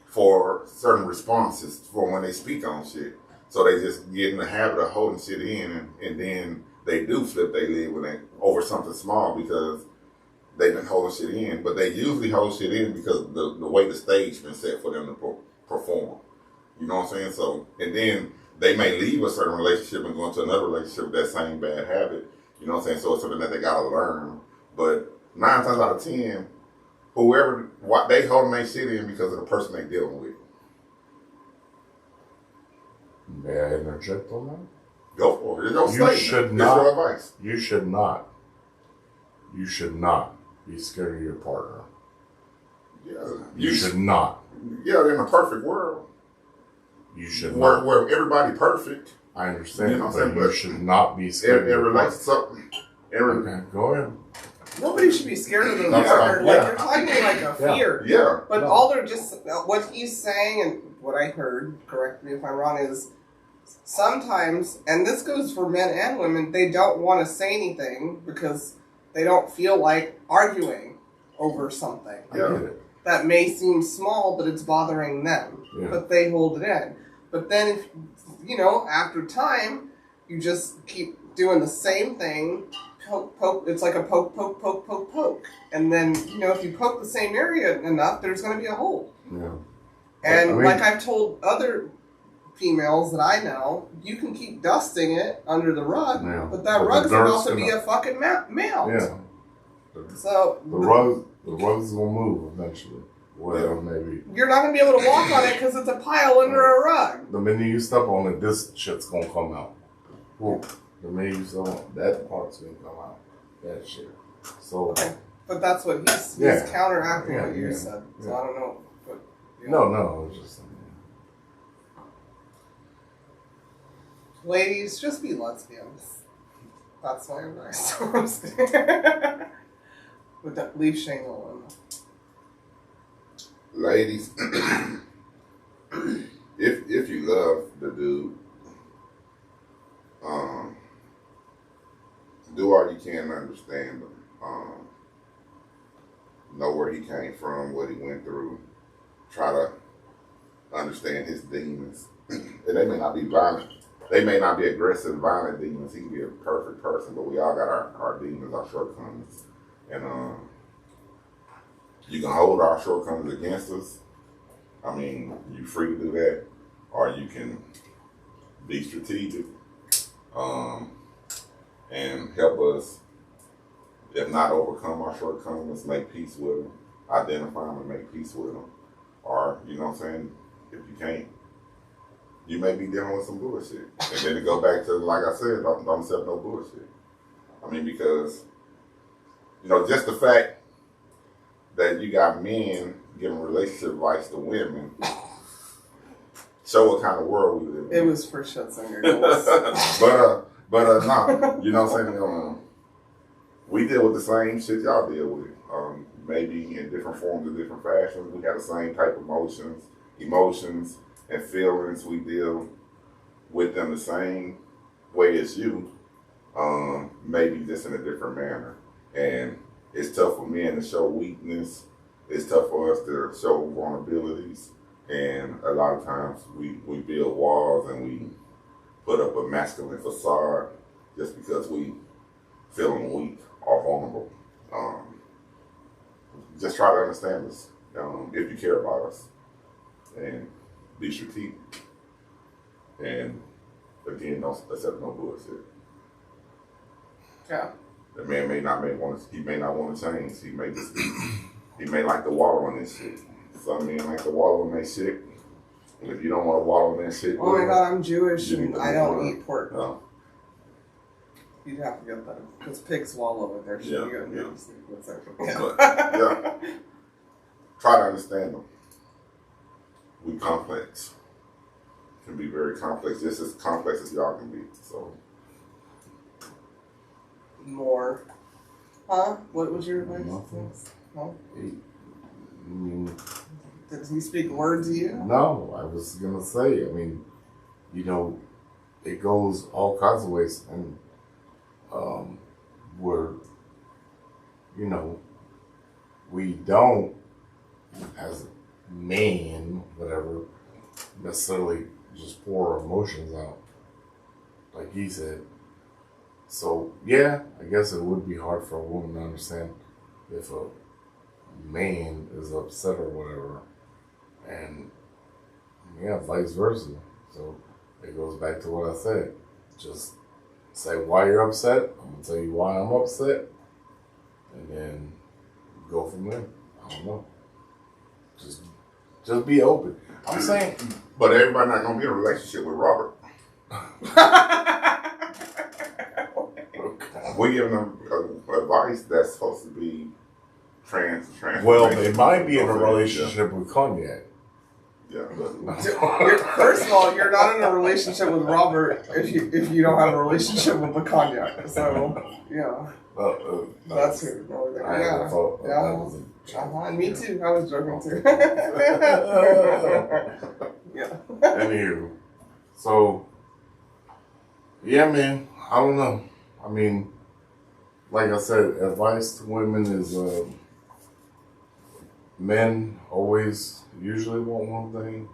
for certain responses for when they speak on shit. So they just get in the habit of holding shit in, and then they do flip their lid when they over something small because they've been holding shit in. But they usually hold shit in because the way the stage been set for them to perform. You know what I'm saying? So, and then they may leave a certain relationship and go into another relationship with that same bad habit. You know what I'm saying? So it's something that they gotta learn. But 9 times out of 10, they holding their shit in because of the person they dealing with. May I interject on that? Go for it. It's your You statement. should It's not. your advice. You should not be scared of your partner. Yeah. You should not. Yeah, in a perfect world. You should not. Where everybody perfect. I understand, You know what I'm saying, but you but should not be scared of It your relates partner. to something. Okay, go ahead. Nobody should be scared of their That's partner. fine. Like, Yeah. you're talking like a fear. Yeah. But No. all they're just, what he's saying and what I heard, correct me if I'm wrong, is sometimes, and this goes for men and women, they don't want to say anything because they don't feel like arguing over something. I get it. That may seem small, but it's bothering them. Yeah. But they hold it in. But then, if after time, you just keep doing the same thing. Poke. It's like a poke. And then, if you poke the same area enough, there's going to be a hole. Yeah. And I mean- like I've told other females that I know, you can keep dusting it under the rug, Yeah. but that But the rug's dirt's about to be gonna- a fucking mound. Yeah. So The rug's gonna move eventually. Whatever it may be. you're not going to be able to walk on it because it's a pile under a rug. The minute you step on it, this shit's gonna come out. Whoop. The minute you step on it, that part's gonna come out. That shit. So But that's what he's Yeah. counteracting Yeah, what you yeah, said. So yeah. I don't know. But, no, it's just ladies, just be lesbians. That's my advice. But don't leave Shane alone. Ladies, if you love the dude, do all you can to understand him. Know where he came from, what he went through. Try to understand his demons. And they may not be violent. They may not be aggressive, violent demons. He can be a perfect person, but we all got our demons, our shortcomings. And you can hold our shortcomings against us. I mean, you're free to do that. Or you can be strategic and help us, if not overcome our shortcomings, make peace with them, identify them and make peace with them. Or, you know what I'm saying, if you can't, you may be dealing with some bullshit. And then to go back to, like I said, don't accept no bullshit. I mean, because, just the fact that you got men giving relationship advice to women show what kind of world we live in. It was for shits and giggles. but no, you know what I'm saying? We deal with the same shit y'all deal with. Maybe in different forms and different fashions. We have the same type of emotions and feelings. We deal with them the same way as you, maybe just in a different manner. And it's tough for men to show weakness. it's tough for us to show vulnerabilities, and a lot of times we build walls and we put up a masculine facade just because we feeling weak or vulnerable. Just try to understand us if you care about us, and be strategic. And again, don't accept no bullshit. Yeah. The man may not want to change. He may like to wallow in this shit. Some men like to wallow in that shit. And if you don't want to wallow in that shit, Oh my God, I'm Jewish and I don't eat pork. No. You'd have to get that because pigs wallow in their shit. Yeah, You yeah. What's that? But, yeah. Try to understand them. We complex. Can be very complex, just as complex as y'all can be. So. More. Huh? What was your advice? Nothing. No? I mean, Did he speak a word to you? no, I was gonna say. I mean, you know, it goes all kinds of ways, and we're, you know, we don't, as a man, whatever, necessarily just pour our emotions out, like he said. So yeah, I guess it would be hard for a woman to understand if a man is upset or whatever, and yeah, vice versa. So it goes back to what I said. Just say why you're upset. I'm gonna tell you why I'm upset, and then go from there. I don't know. Just be open. I'm saying, But everybody not gonna be in a relationship with Robert. We give them advice that's supposed to be trans. well, they might be in a relationship with Cognac. Yeah, but First of all, you're not in a relationship with Robert if you don't have a relationship with the cognac. So yeah, that's it. I Yeah, thought yeah. that was a Me too. I was joking too. Yeah. Anywho, so yeah, man. I don't know. I mean, like I said, advice to women is men always usually want one thing.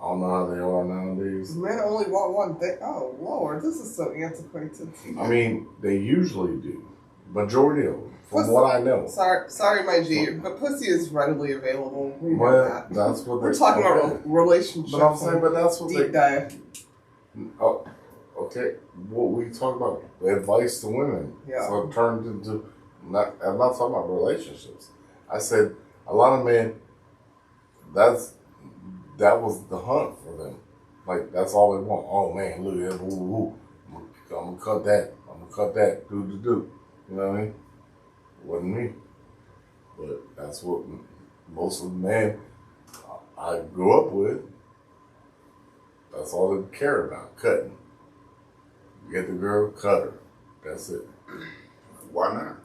I don't know how they are nowadays. Men only want one thing. Oh Lord, this is so antiquated. I mean, they usually do. Majority of them, from what I know. Sorry, my G, but pussy is readily available. We know Well, that. that's what We're talking about relationships. But I'm saying, but that's what deep dive. Oh, okay. What we talk about advice to women. Yeah. So it turned into I'm not talking about relationships. I said a lot of men. That was the hunt for them. Like that's all they want. Oh man, look at that. Ooh. I'm gonna cut that. I'm gonna cut that. Do. You know what I mean? Wasn't me. But that's what most of the men I grew up with. That's all they care about, cutting. Get the girl, cut her. That's it. why not?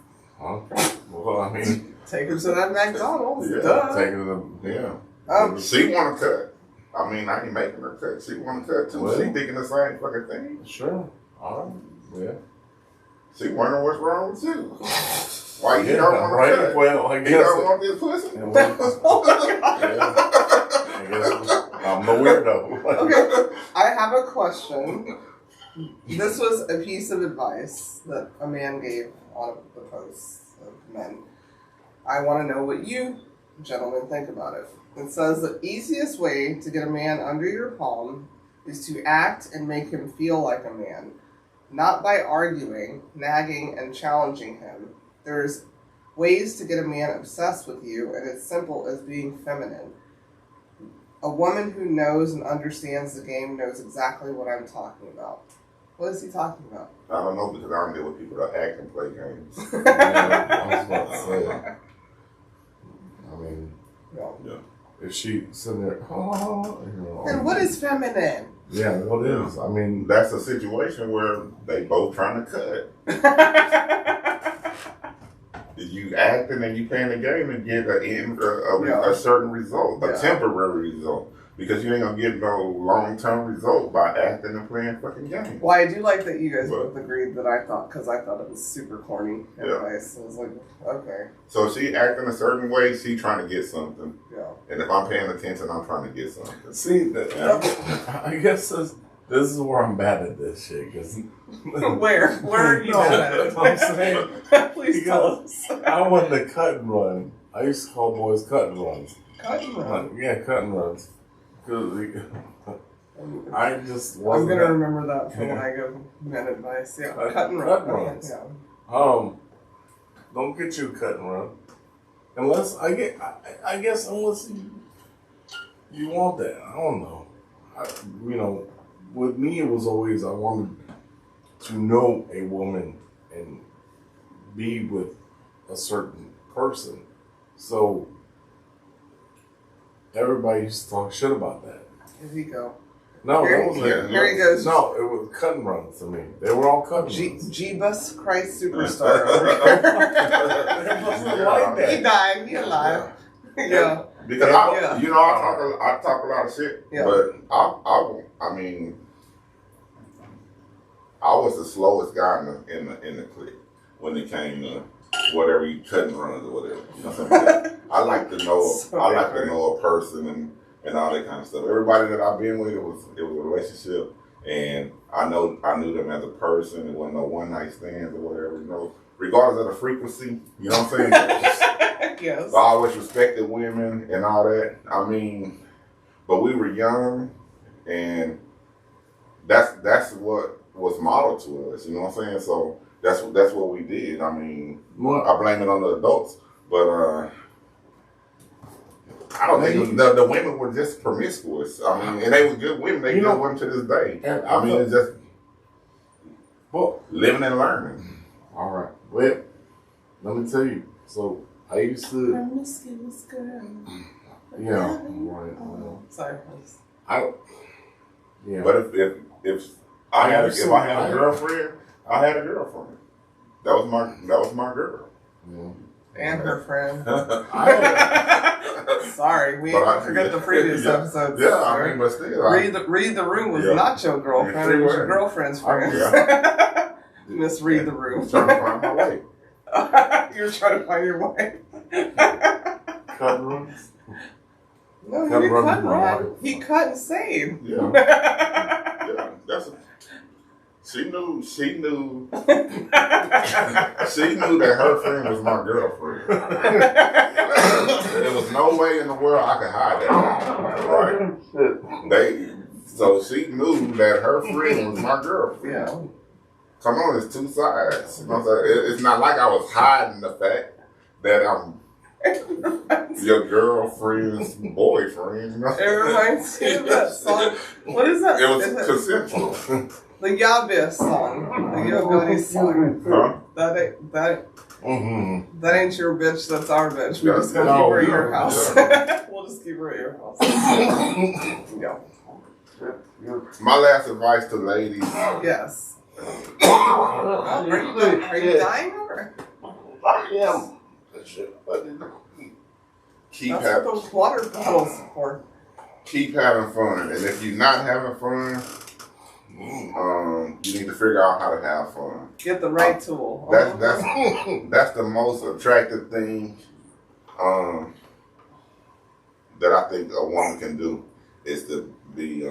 Huh? Well, I mean, Take her to that McDonald's. Yeah, Duh. take her to, Yeah. She want to cut. I mean, I ain't making her cut. She want to cut too. Well. She thinking the same fucking thing. sure. All right. Yeah. She wondering what's wrong with you. Why you Yeah, don't want right. to cut? Well, I You guess. don't want this pussy? Yeah, I guess I'm the weirdo. Okay, I have a question. This was a piece of advice that a man gave on the posts of men. I want to know what you gentlemen think about it. It says the easiest way to get a man under your palm is to act and make him feel like a man, not by arguing, nagging, and challenging him. There's ways to get a man obsessed with you, and it's simple as being feminine. A woman who knows and understands the game knows exactly what I'm talking about. What is he talking about? I don't know because I don't deal with people that act and play games. Yeah, I was about to say. I mean, No. if she sitting there, And what is feminine? Yeah, what is? I mean, That's a situation where they both trying to cut. You acting and you playing the game and get a certain result, a Yeah. temporary result. because you ain't gonna get no long-term result by acting and playing fucking games. Well, I do like that you guys both agreed that I thought it was super corny advice. I was like, okay. So she acting a certain way, she trying to get something. Yeah. And if I'm paying attention, I'm trying to get something. See, I guess this is where I'm bad at this shit. Cause Where are you bad at it? I'm saying, Please tell us. I went to cut and run. I used to call boys cut and runs. Cut and run? Yeah, cut and runs. I just wasn't. I'm gonna remember that for when I give men advice. Yeah, cut and run. Cut and runs. Yeah. Don't get you a cut and run, unless I guess unless you want that. I don't know. With me it was always I wanted to know a woman and be with a certain person, so everybody used to talk shit about that. Here you go. No, here he goes. No, it was cut and runs to me. They were all cut and runs. Jeebus Christ Superstar over here. It wasn't like that. He died. He alive. Yeah. Because I talk a lot of shit, but I mean, I was the slowest guy in the clique when it came to whatever you cut and runs or whatever. You know what I'm saying? I like to know a person and all that kind of stuff. Everybody that I've been with, it was a relationship, and I knew them as a person. It wasn't no one night stands or whatever. You know, regardless of the frequency. You know what I'm saying? Yes. I always respected women and all that. I mean, but we were young, and that's what was modeled to us. You know what I'm saying? So that's what we did. I mean, I blame it on the adults, but I don't think the women were just promiscuous. I mean, and they were good women. They good women to this day. I mean, it's just living and learning. All right. Well, let me tell you. So I used to. Promiscuous girl. Yeah. Right. Sorry. Yeah. But if I had a girlfriend, I had a girlfriend. That was my girl. Yeah. And her friend. Sorry, we forgot the previous episodes. Yeah, I mean, but still. Read the Room was not your girlfriend, it was your girlfriend's friend. Miss Read the Room. I'm trying to find my way. You're trying to find your way. Cut runs? No, he didn't cut and run. He cut and saved. Yeah. Yeah, she knew that her friend was my girlfriend. There was no way in the world I could hide that. Right? So she knew that her friend was my girlfriend. Yeah. Come on, it's two sides. You know what I'm saying? It's not like I was hiding the fact that I'm your girlfriend's boyfriend. You know? It reminds me of that song. What is that? It was consensual. The Yabis song. The Yogoni song. Huh? That ain't your bitch, that's our bitch. We just gonna keep her at your house. We'll just keep her at your house. Yeah. My last advice to ladies. Yes. Are you dying over? Yeah. That's what those water bottles for. Keep having fun, and if you're not having fun, you need to figure out how to have fun. Get the right tool. That's the most attractive thing that I think a woman can do is to be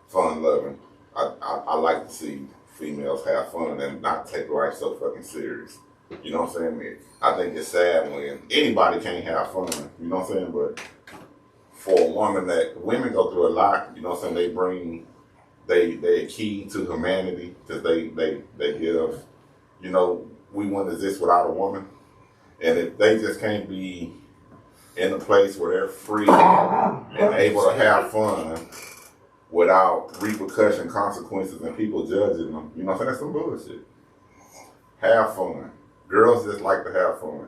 fun loving. I like to see females have fun and not take life so fucking serious. You know what I'm saying? I think it's sad when anybody can't have fun. You know what I'm saying? But for a woman women go through a lot. You know what I'm saying? They bring they key to humanity because they give. You know, we wouldn't exist without a woman, and if they just can't be in a place where they're free and able to have fun without repercussion, consequences, and people judging them. You know what I'm saying? That's some bullshit. Have fun. Girls just like to have fun.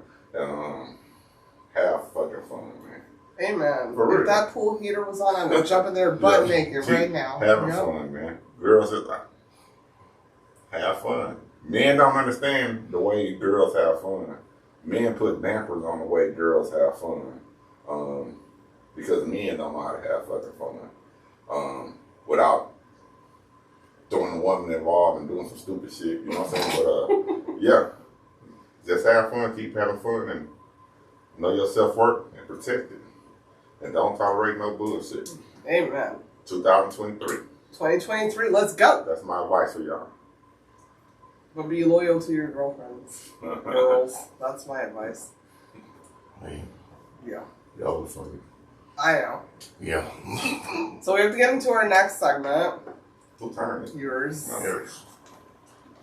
Have fucking fun, man. Amen. If that pool heater was on, I'm gonna jump in there butt naked right now. Having fun, man. Girls just like have fun. Men don't understand the way girls have fun. Men put dampers on the way girls have fun. because men don't know how to have fucking fun without throwing the woman involved and doing some stupid shit. You know what I'm saying? But yeah, just have fun, keep having fun, and know your self-worth and protect it, and don't tolerate no bullshit. Amen. 2023. 2023, let's go. That's my advice for y'all. But be loyal to your girlfriends. Girls, that's my advice. Man, Yeah. y'all are funny. I know. Yeah. So we have to get into our next segment. Who turned it? Yours.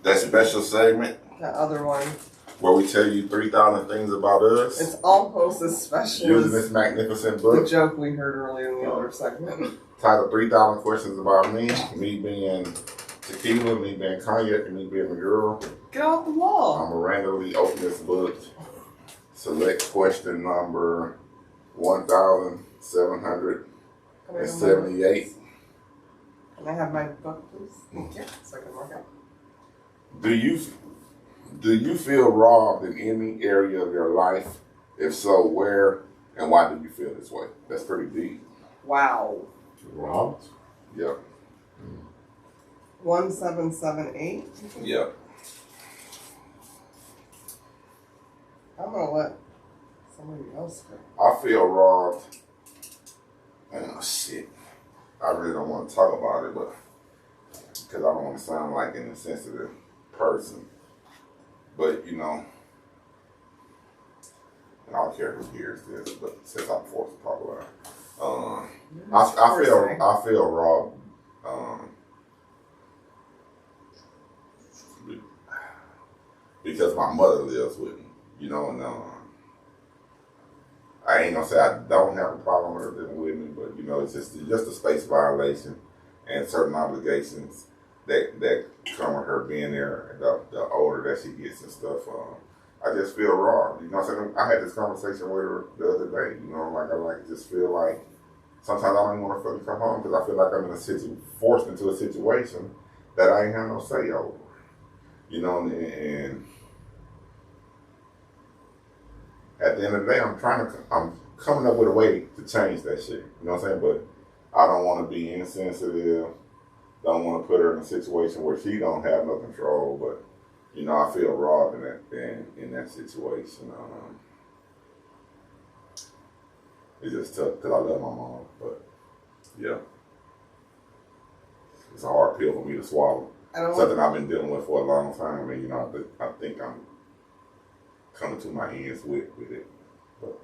That special segment That other one. where we tell you 3,000 things about us. It's almost as special Using as this magnificent the book. joke we heard earlier in the other segment. Titled 3,000 Questions About Me. Me being tequila, me being cognac, and me being a girl. Get off the wall. I'm going to randomly open this book. Select question number 1,778. Can I have my book, please? Yeah, so I can mark it. Do you feel robbed in any area of your life? If so, where and why do you feel this way? That's pretty deep. Wow. Robbed? Yep. 1778. Yep. I'm gonna let somebody else go. I feel robbed. Oh shit. I really don't want to talk about it, but because I don't want to sound like an insensitive person. But you know, and I don't care who hears this, but since I'm forced to talk about it, I feel robbed. Because my mother lives with me, you know, and I ain't gonna say I don't have a problem with her living with me, but you know, it's just a space violation and certain obligations that come with her being there, and the older that she gets and stuff. I just feel robbed. You know what I'm saying? I had this conversation with her the other day. You know, I just feel like sometimes I don't even want to fucking come home because I feel like I'm forced into a situation that I ain't have no say over. You know, and at the end of the day, I'm coming up with a way to change that shit. You know what I'm saying? But I don't want to be insensitive. Don't want to put her in a situation where she don't have no control. But you know, I feel robbed in that situation. It's just tough because I love my mom. But yeah, it's a hard pill for me to swallow. Something I've been dealing with for a long time. And you know, I think I'm coming to my ends with it, but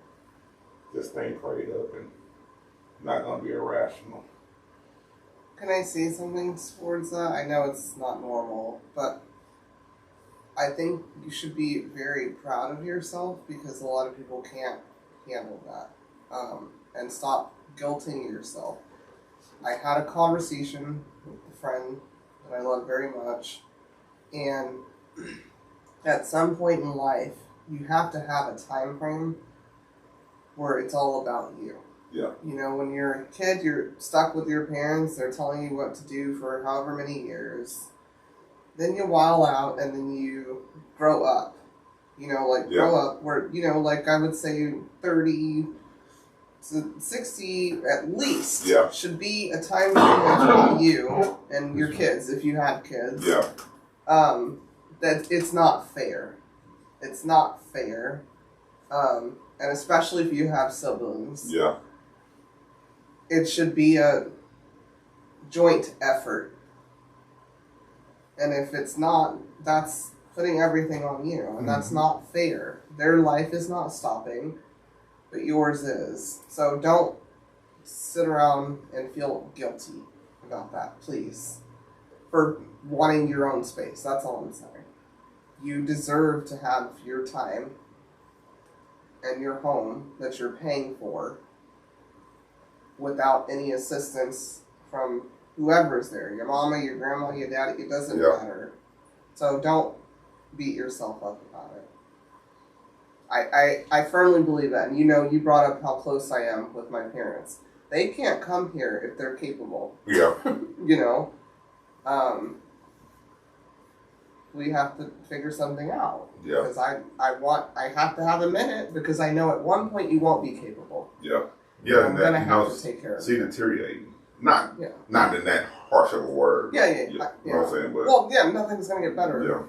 just staying prayed up and not gonna be irrational. Can I say something towards that? I know it's not normal, but I think you should be very proud of yourself because a lot of people can't handle that. And stop guilting yourself. I had a conversation with a friend that I love very much, and at some point in life, you have to have a time frame where it's all about you. Yeah. You know, when you're a kid, you're stuck with your parents. They're telling you what to do for however many years. Then you while out, and then you grow up. You know, grow up where, you know, I would say 30 to 60 at least should be a time frame that's about you and your kids, if you have kids. Yeah. That it's not fair. It's not fair. And especially if you have siblings. Yeah. It should be a joint effort. And if it's not, that's putting everything on you. And that's not fair. Their life is not stopping, but yours is. So don't sit around and feel guilty about that, please. For wanting your own space. That's all I'm saying. You deserve to have your time and your home that you're paying for without any assistance from whoever's there. Your mama, your grandma, your daddy, it doesn't matter. So don't beat yourself up about it. I firmly believe that. And you know, you brought up how close I am with my parents. They can't come here if they're capable. Yeah. You know? We have to figure something out. Yeah. Because I have to have a minute because I know at one point you won't be capable. Yeah. Yeah, I'm gonna have to take care of she it. deteriorating. Not Yeah. not in that harsh of a word. Yeah. You know what I'm saying? But Well, yeah, nothing's gonna get better. yeah,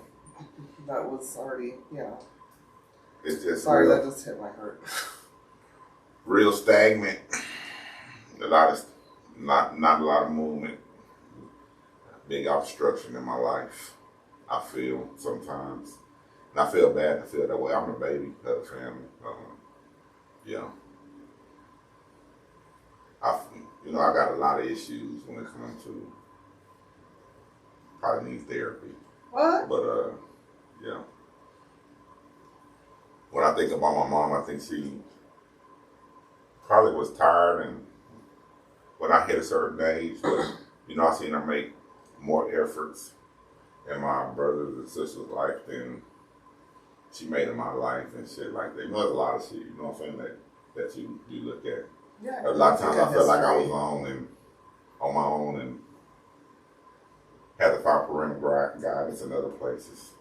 That was already, it's just Sorry, real, that just hit my heart. real stagnant. A lot of not a lot of movement. Big obstruction in my life. I feel sometimes, and I feel bad. I feel that way. I'm the baby of the family. Yeah. I got a lot of issues when it comes to probably need therapy. What? But yeah. When I think about my mom, I think she probably was tired, and when I hit a certain age, but I seen her make more efforts in my brothers and sisters' life than she made in my life and shit like that. There's a lot of shit, you know what I'm saying, that you look at. Yeah. A lot of times I felt like I was on my own and had to find parental guidance in other places.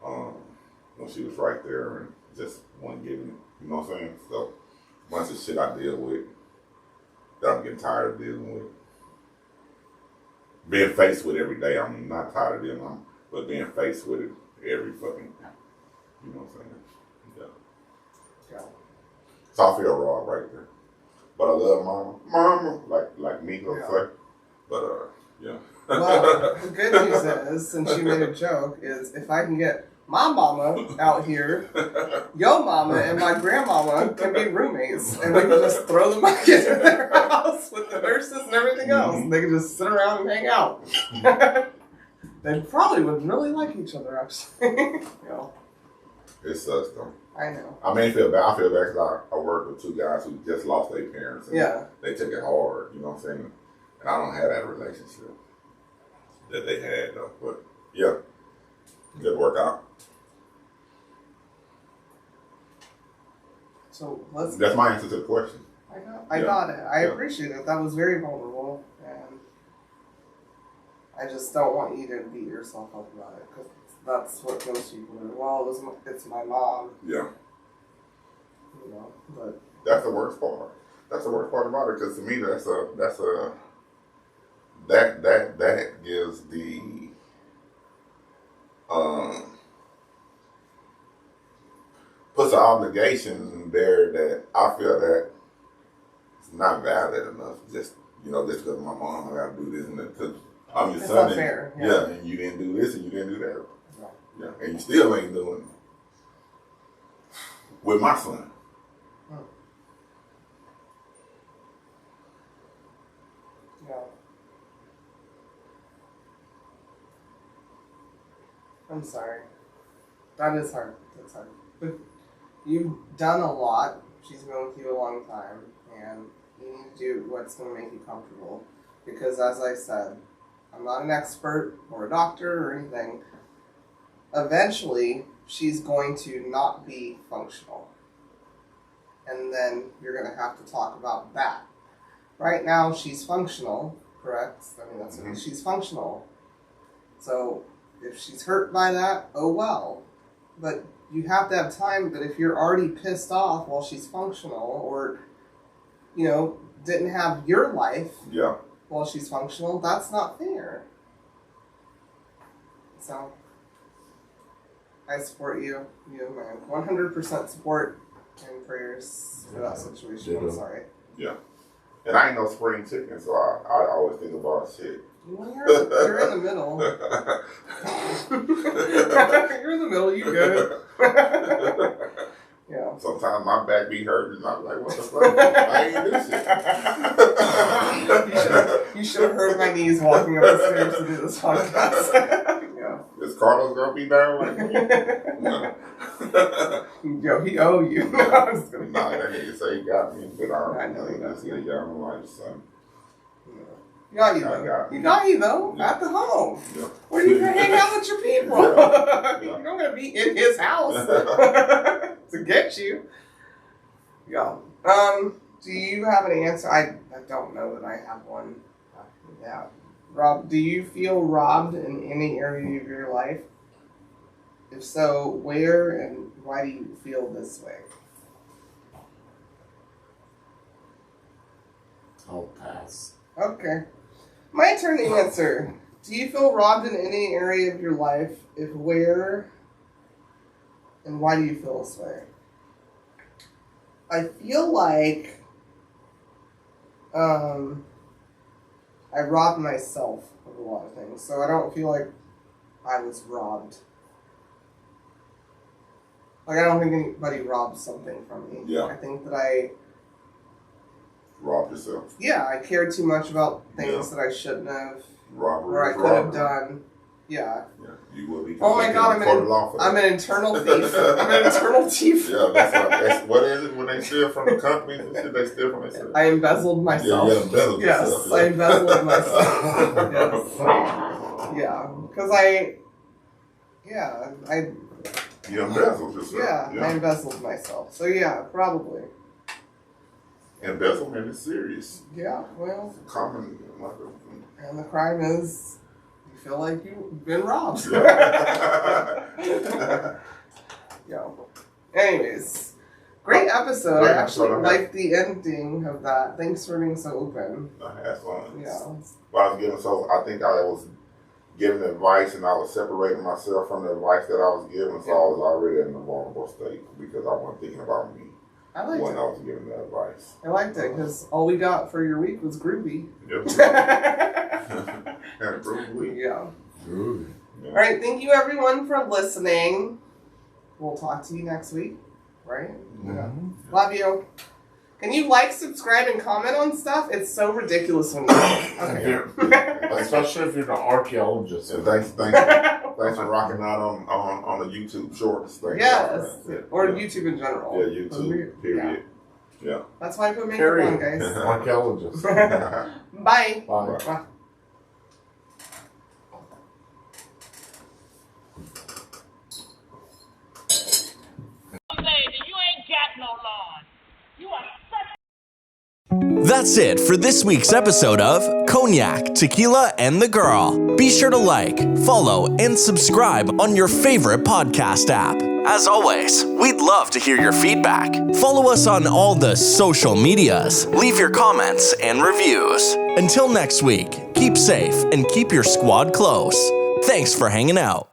When she was right there and just wasn't giving it, you know what I'm saying? So, a bunch of shit I deal with that I'm getting tired of dealing with. Being faced with every day. I'm not tired of dealing with it, but being faced with it every fucking day. You know what I'm saying? Yeah. So I feel raw right there. But I love mama, like me, say. But yeah. Well, the good news is, since you made a joke, is if I can get my mama out here, your mama and my grandmama can be roommates, and we can just throw the bucket in their house with the nurses and everything else. Mm-hmm. They can just sit around and hang out. They probably would really like each other, actually. It sucks though. I know. I mean, I feel bad because I work with two guys who just lost their parents. And they took it hard, you know what I'm saying? And I don't have that relationship that they had though. But yeah, good workout. So that's my answer to the question. I got it. I appreciate it. That was very vulnerable, and I just don't want you to beat yourself up about it, because that's what most people do. Well, it's my mom. Yeah. But that's the worst part. That's the worst part about it, because to me, that gives the puts an obligation there that I feel that it's not valid enough. Just just because my mom, I got to do this and that, because I'm your it's son. Not and, fair. Yeah, and you didn't do this and you didn't do that. Yeah, and you still ain't doing it with my son. Yeah. I'm sorry. That is hard. That's hard. But you've done a lot. She's been with you a long time, and you need to do what's going to make you comfortable. Because as I said, I'm not an expert or a doctor or anything. Eventually, she's going to not be functional. And then you're going to have to talk about that. Right now, she's functional, correct? I mean, that's she's functional. So if she's hurt by that, oh well. But you have to have time. But if you're already pissed off while she's functional, or didn't have your life while she's functional, that's not fair. So I support you. Man, 100% support and prayers for that situation. I'm sorry. Yeah. And I ain't no spring chicken, so I always think about shit. Well, you're in the middle. You're in the middle. You good? Yeah. Sometimes my back be hurting. I'm like, what the fuck? I ain't do shit. You should have heard my knees walking up the stairs to do this podcast. Is Carlos gonna be down? No. Yo, he owe you. I'm just gonna that nigga say he got me. But I know he does. He got my life, son. You got you though. Yeah. At the home. Yeah. Where you can hang out with your people. Yeah. You're not gonna be in his house to get you. Yeah. Do you have an answer? I don't know that I have one. Yeah. Rob, do you feel robbed in any area of your life? If so, where and why do you feel this way? I'll pass. Okay. My turn to answer. Do you feel robbed in any area of your life? If where? And why do you feel this way? I feel like I robbed myself of a lot of things. So I don't feel like I was robbed. Like, I don't think anybody robbed something from me. Yeah. I think that I Rob yourself. I cared too much about things that I shouldn't have. Robbery. Or I could have done. Yeah. Yeah, you will be. Oh my God, I'm an internal thief. I'm an internal thief. Yeah, that's what is it when they steal from the companies and shit? They steal from themselves. I embezzled myself. Yeah, embezzled yourself. Yes, I embezzled myself. Yes. Yeah, because You embezzled yourself. I embezzled myself. So yeah, probably. Embezzlement is serious. Yeah, well. Common. And the crime is, you feel like you've been robbed. Yeah. Anyways, great episode. I actually liked the ending of that. Thanks for being so open. I had fun. Yeah. But I think I was giving advice and I was separating myself from the advice that I was giving, so I was already in a vulnerable state because I wasn't thinking about me I liked when it. I was giving the advice. I liked it because all we got for your week was groovy. Yep. Had a groovy week. Yeah. Groovy. Yeah. All right. Thank you, everyone, for listening. We'll talk to you next week. Right? Mm-hmm. Love you. Can you like, subscribe, and comment on stuff? It's so ridiculous when you okay. Especially if you're an archaeologist. And thanks for rocking out on the YouTube shorts. Yes. Or YouTube in general. Yeah, YouTube. Period. Yeah. That's why I put makeup on, guys. Archaeologist. Bye. Bye. That's it for this week's episode of Cognac, Tequila, and the Girl. Be sure to like, follow, and subscribe on your favorite podcast app. As always, we'd love to hear your feedback. Follow us on all the social medias. Leave your comments and reviews. Until next week, keep safe and keep your squad close. Thanks for hanging out.